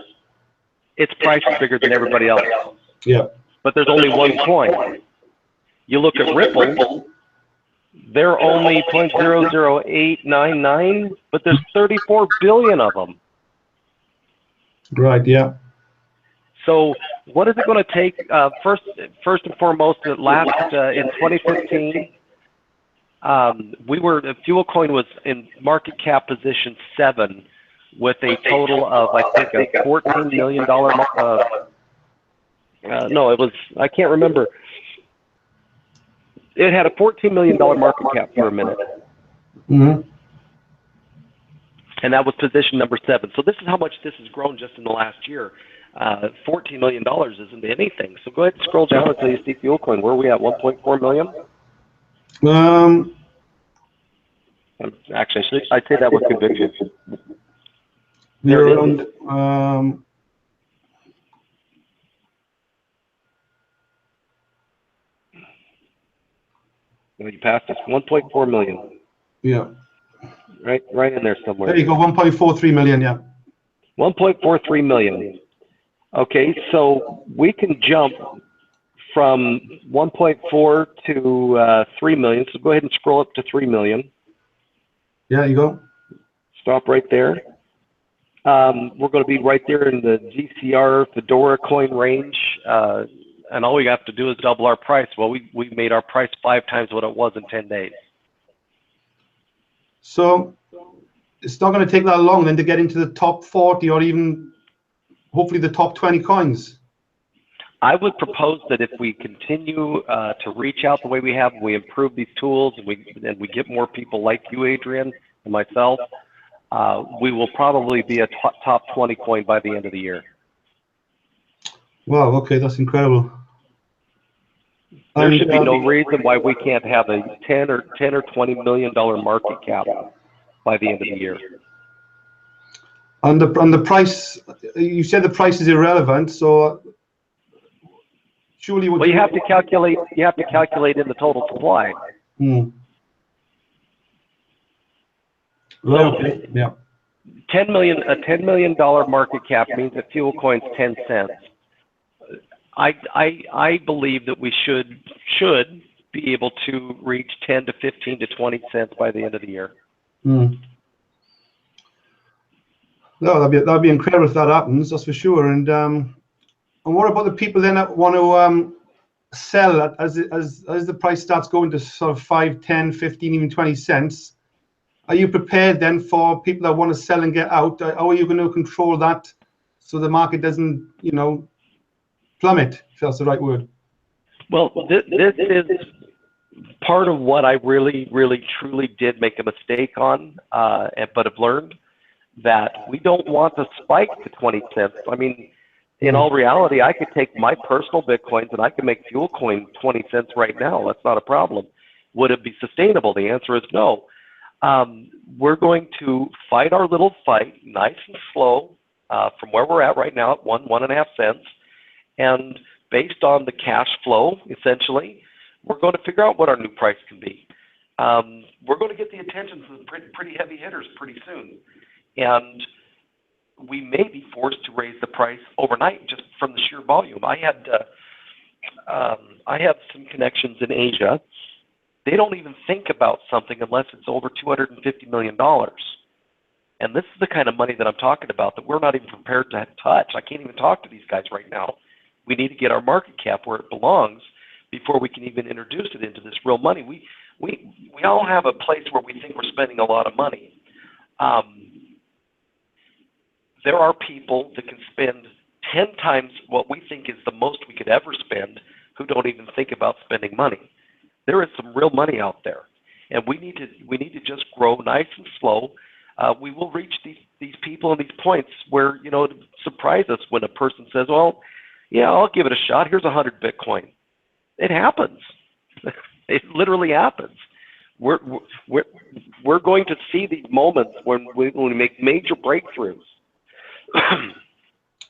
its price is bigger than everybody else. Yeah. But there's only one coin. You look at Ripple, they're only 0.00899, but there's 34 billion of them. Right. Yeah. So what is it going to take? First and foremost, in 2015, FuelCoin was in market cap position 7 with a total of, I think, a $14 million. No, it was, I can't remember. It had a $14 million market cap for a minute. Mm-hmm. And that was position number 7. So this is how much this has grown just in the last year. $14 million isn't anything. So go ahead and scroll down until you see FuelCoin. Where are we at? 1.4 million? Actually, I'd say that with conviction. There it is. No, you passed us. 1.4 million. Yeah. Right in there somewhere. There you go. 1.43 million. Yeah. 1.43 million. Okay, so we can jump from 1.4 to 3 million. So go ahead and scroll up to 3 million. Yeah, you go. Stop right there. We're going to be right there in the GCR Fedora coin range. And all we have to do is double our price. Well, we made our price 5 times what it was in 10 days. So it's not going to take that long then to get into the top 40 or even hopefully the top 20 coins. I would propose that if we continue to reach out the way we have, we improve these tools, and we get more people like you, Adrian, and myself, we will probably be a top 20 coin by the end of the year. Wow, okay, that's incredible. There should be no reason why we can't have a $10 or $20 million market cap by the end of the year. On the price, you said the price is irrelevant, so surely. Well, you have to calculate. You have to calculate in the total supply. Hmm. So, okay. Yeah. A $10 million market cap means that FuelCoin's 10 cents. I believe that we should be able to reach 10 to 15 to 20 cents by the end of the year. Hmm. No, that'd be incredible if that happens. That's for sure. And what about the people then that want to sell as the price starts going to sort of 5, 10, 15, even 20 cents? Are you prepared then for people that want to sell and get out? How are you going to control that so the market doesn't, plummet, if that's the right word? Well, this is part of what I really, truly did make a mistake on, but have learned that we don't want to spike to 20 cents. I mean, in all reality, I could take my personal Bitcoins and I can make FuelCoin 20 cents right now. That's not a problem. Would it be sustainable? The answer is no. We're going to fight our little fight, nice and slow, from where we're at right now at 1.5 cents. And based on the cash flow, essentially, we're going to figure out what our new price can be. We're going to get the attention of the pretty heavy hitters pretty soon. And we may be forced to raise the price overnight just from the sheer volume. I have some connections in Asia. They don't even think about something unless it's over $250 million. And this is the kind of money that I'm talking about that we're not even prepared to touch. I can't even talk to these guys right now. We need to get our market cap where it belongs before we can even introduce it into this real money. We all have a place where we think we're spending a lot of money. There are people that can spend 10 times what we think is the most we could ever spend who don't even think about spending money. There is some real money out there, and we need to just grow nice and slow. We will reach these people and these points where, to surprise us when a person says, well, yeah, I'll give it a shot. Here's 100 Bitcoin. It happens. It literally happens. We're going to see these moments when we make major breakthroughs.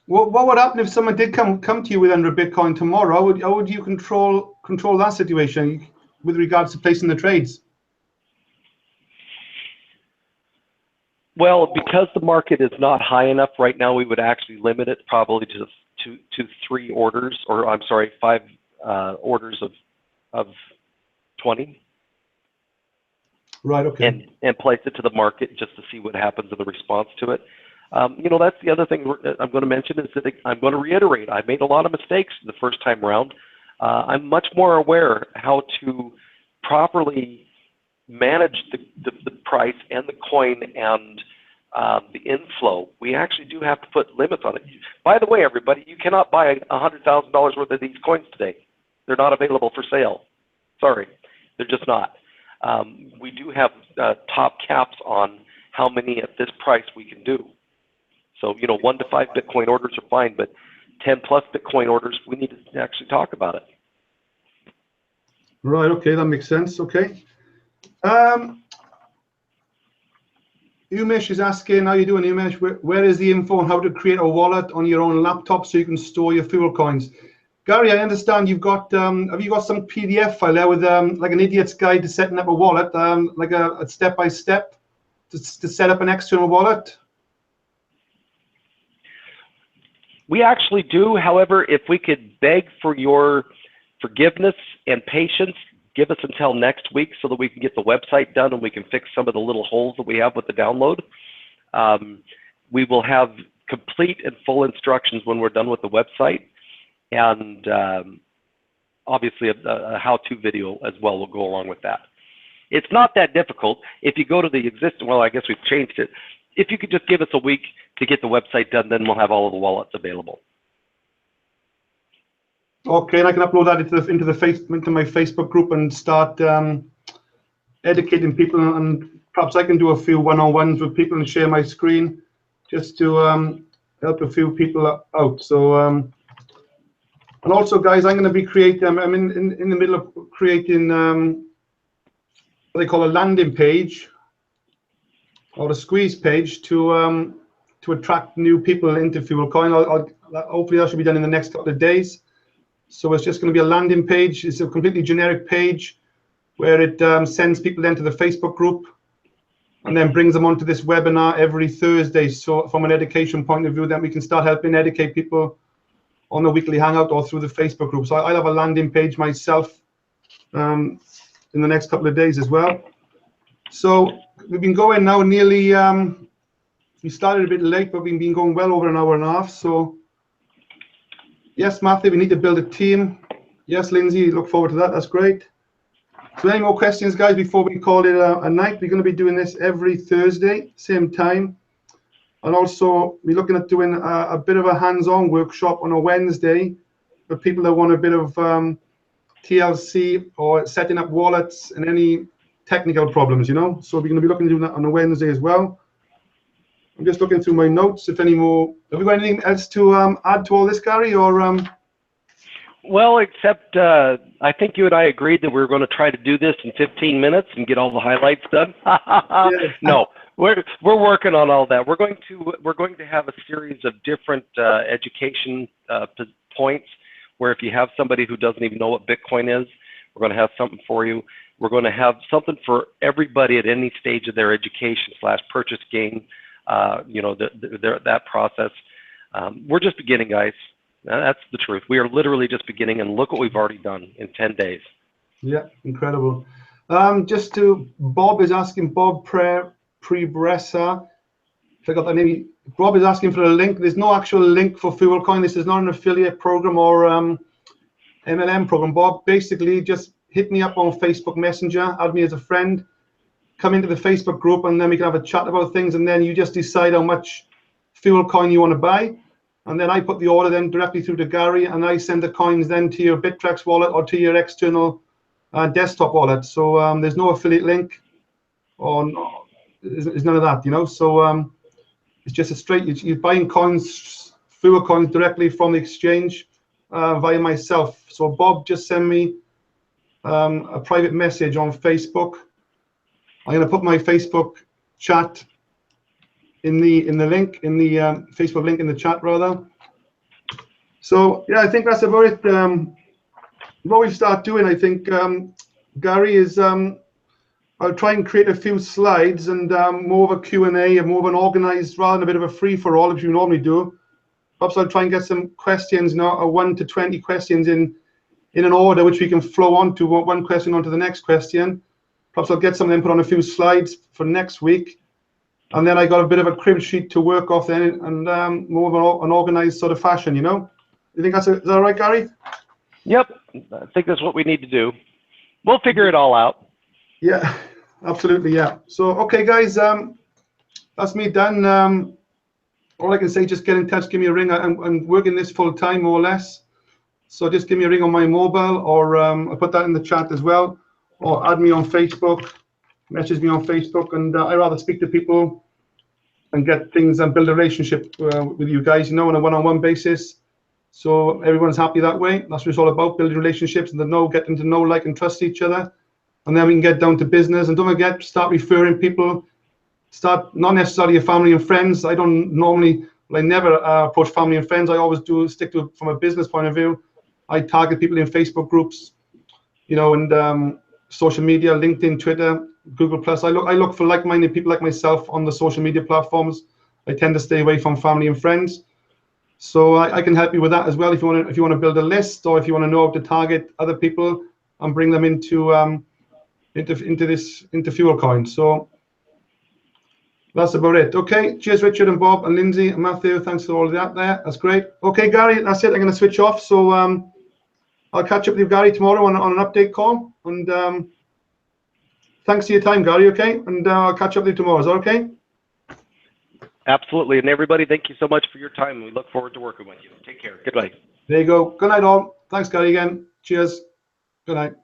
What would happen if someone did come to you with 100 Bitcoin tomorrow? How would you control that situation with regards to placing the trades? Well, because the market is not high enough right now, we would actually limit it probably to 3 orders, or I'm sorry, 5 orders of 20. Right. Okay. And place it to the market just to see what happens in the response to it. That's the other thing I'm going to mention is that I'm going to reiterate. I made a lot of mistakes the first time around. I'm much more aware how to properly manage the price and the coin and the inflow. We actually do have to put limits on it. By the way, everybody, you cannot buy $100,000 worth of these coins today. They're not available for sale. Sorry, they're just not. We do have top caps on how many at this price we can do. So, 1 to 5 Bitcoin orders are fine, but 10 plus Bitcoin orders, we need to actually talk about it. Right, okay, that makes sense, okay. Umesh is asking, how you doing, Umesh? Where is the info on how to create a wallet on your own laptop so you can store your fuel coins? Gary, I understand you've got, have you got some PDF file there with like an idiot's guide to setting up a wallet, like a step-by-step to set up an external wallet? We actually do. However, if we could beg for your forgiveness and patience, give us until next week so that we can get the website done and we can fix some of the little holes that we have with the download. We will have complete and full instructions when we're done with the website, and obviously a how-to video as well will go along with that. It's not that difficult. If you go to the existing, well, I guess we've changed it. If you could just give us a week to get the website done, then we'll have all of the wallets available. Okay, and I can upload that into my Facebook group and start educating people, and perhaps I can do a few one-on-ones with people and share my screen just to help a few people out. So, and also, guys, I'm going to be creating. I'm in the middle of creating what they call a landing page or a squeeze page to attract new people into FuelCoin. Hopefully that should be done in the next couple of days. So it's just going to be a landing page. It's a completely generic page where it sends people then to the Facebook group and then brings them onto this webinar every Thursday. So from an education point of view, then we can start helping educate people on the weekly hangout or through the Facebook group. So I'll have a landing page myself in the next couple of days as well. So we've been going now nearly, we started a bit late, but we've been going well over an hour and a half. So yes, Matthew, we need to build a team. Yes, Lindsay, look forward to that. That's great. So any more questions, guys, before we call it a night? We're going to be doing this every Thursday, same time. And also, we're looking at doing a bit of a hands-on workshop on a Wednesday for people that want a bit of TLC or setting up wallets and any technical problems, So we're going to be looking to do that on a Wednesday as well. I'm just looking through my notes. If any more, have we got anything else to add to all this, Gary? Or Well, except I think you and I agreed that we were going to try to do this in 15 minutes and get all the highlights done. Yeah. No, we're working on all that. We're going to have a series of different education points where if you have somebody who doesn't even know what Bitcoin is, we're going to have something for you. We're going to have something for everybody at any stage of their education / purchase gain. That process. We're just beginning, guys. That's the truth. We are literally just beginning, and look what we've already done in 10 days. Yeah, incredible. Bob is asking, Bob Prebressa, if I got that name. Bob is asking for a link. There's no actual link for FuelCoin. This is not an affiliate program or MLM program. Bob, basically just hit me up on Facebook Messenger, add me as a friend, come into the Facebook group, and then we can have a chat about things, and then you just decide how much FuelCoin you want to buy, and then I put the order then directly through to Gary, and I send the coins then to your Bittrex wallet or to your external desktop wallet. So there's no affiliate link, or there's none of that, So it's just a straight, you're buying coins, FuelCoins directly from the exchange via myself. So Bob, just send me a private message on Facebook. I'm going to put my Facebook chat in the link, in the Facebook link in the chat rather. So yeah, I think that's about it. What we start doing, I think, Gary, is I'll try and create a few slides and more of a Q&A and more of an organized rather than a bit of a free-for-all, which we normally do. Perhaps I'll try and get some questions now, 1 to 20 questions in an order which we can flow on to one question onto the next question. Perhaps I'll get some of them, put on a few slides for next week. and then I got a bit of a crib sheet to work off then, and more of an organized sort of fashion, you know. You think is that all right, Gary? Yep, I think that's what we need to do. We'll figure it all out. Yeah, absolutely, yeah. So, okay, guys, that's me done. All I can say, just get in touch, give me a ring. I'm working this full time, more or less. So just give me a ring on my mobile, or I'll put that in the chat as well, or add me on Facebook, message me on Facebook, and I rather speak to people and get things and build a relationship with you guys, you know, on a one-on-one basis. So everyone's happy that way. That's what it's all about, building relationships and getting to know, like, and trust each other. And then we can get down to business. And don't forget, start referring people. Start, not necessarily your family and friends. I don't normally, I never approach family and friends. I always do stick to it from a business point of view. I target people in Facebook groups, you know, and social media, LinkedIn, Twitter, Google Plus. I look for like-minded people like myself on the social media platforms. I tend to stay away from family and friends. So I can help you with that as well. If you want to build a list, or if you want to know how to target other people and bring them into FuelCoin. So that's about it. Okay, cheers, Richard and Bob and Lindsay and Matthew. Thanks for all of that there. That's great. Okay, Gary, that's it. I'm going to switch off. So I'll catch up with you, Gary, tomorrow on an update call. And thanks for your time, Gary, okay? And I'll catch up with you tomorrow. Is that okay? Absolutely. And everybody, thank you so much for your time. We look forward to working with you. Take care. Good night. There you go. Good night, all. Thanks, Gary, again. Cheers. Good night.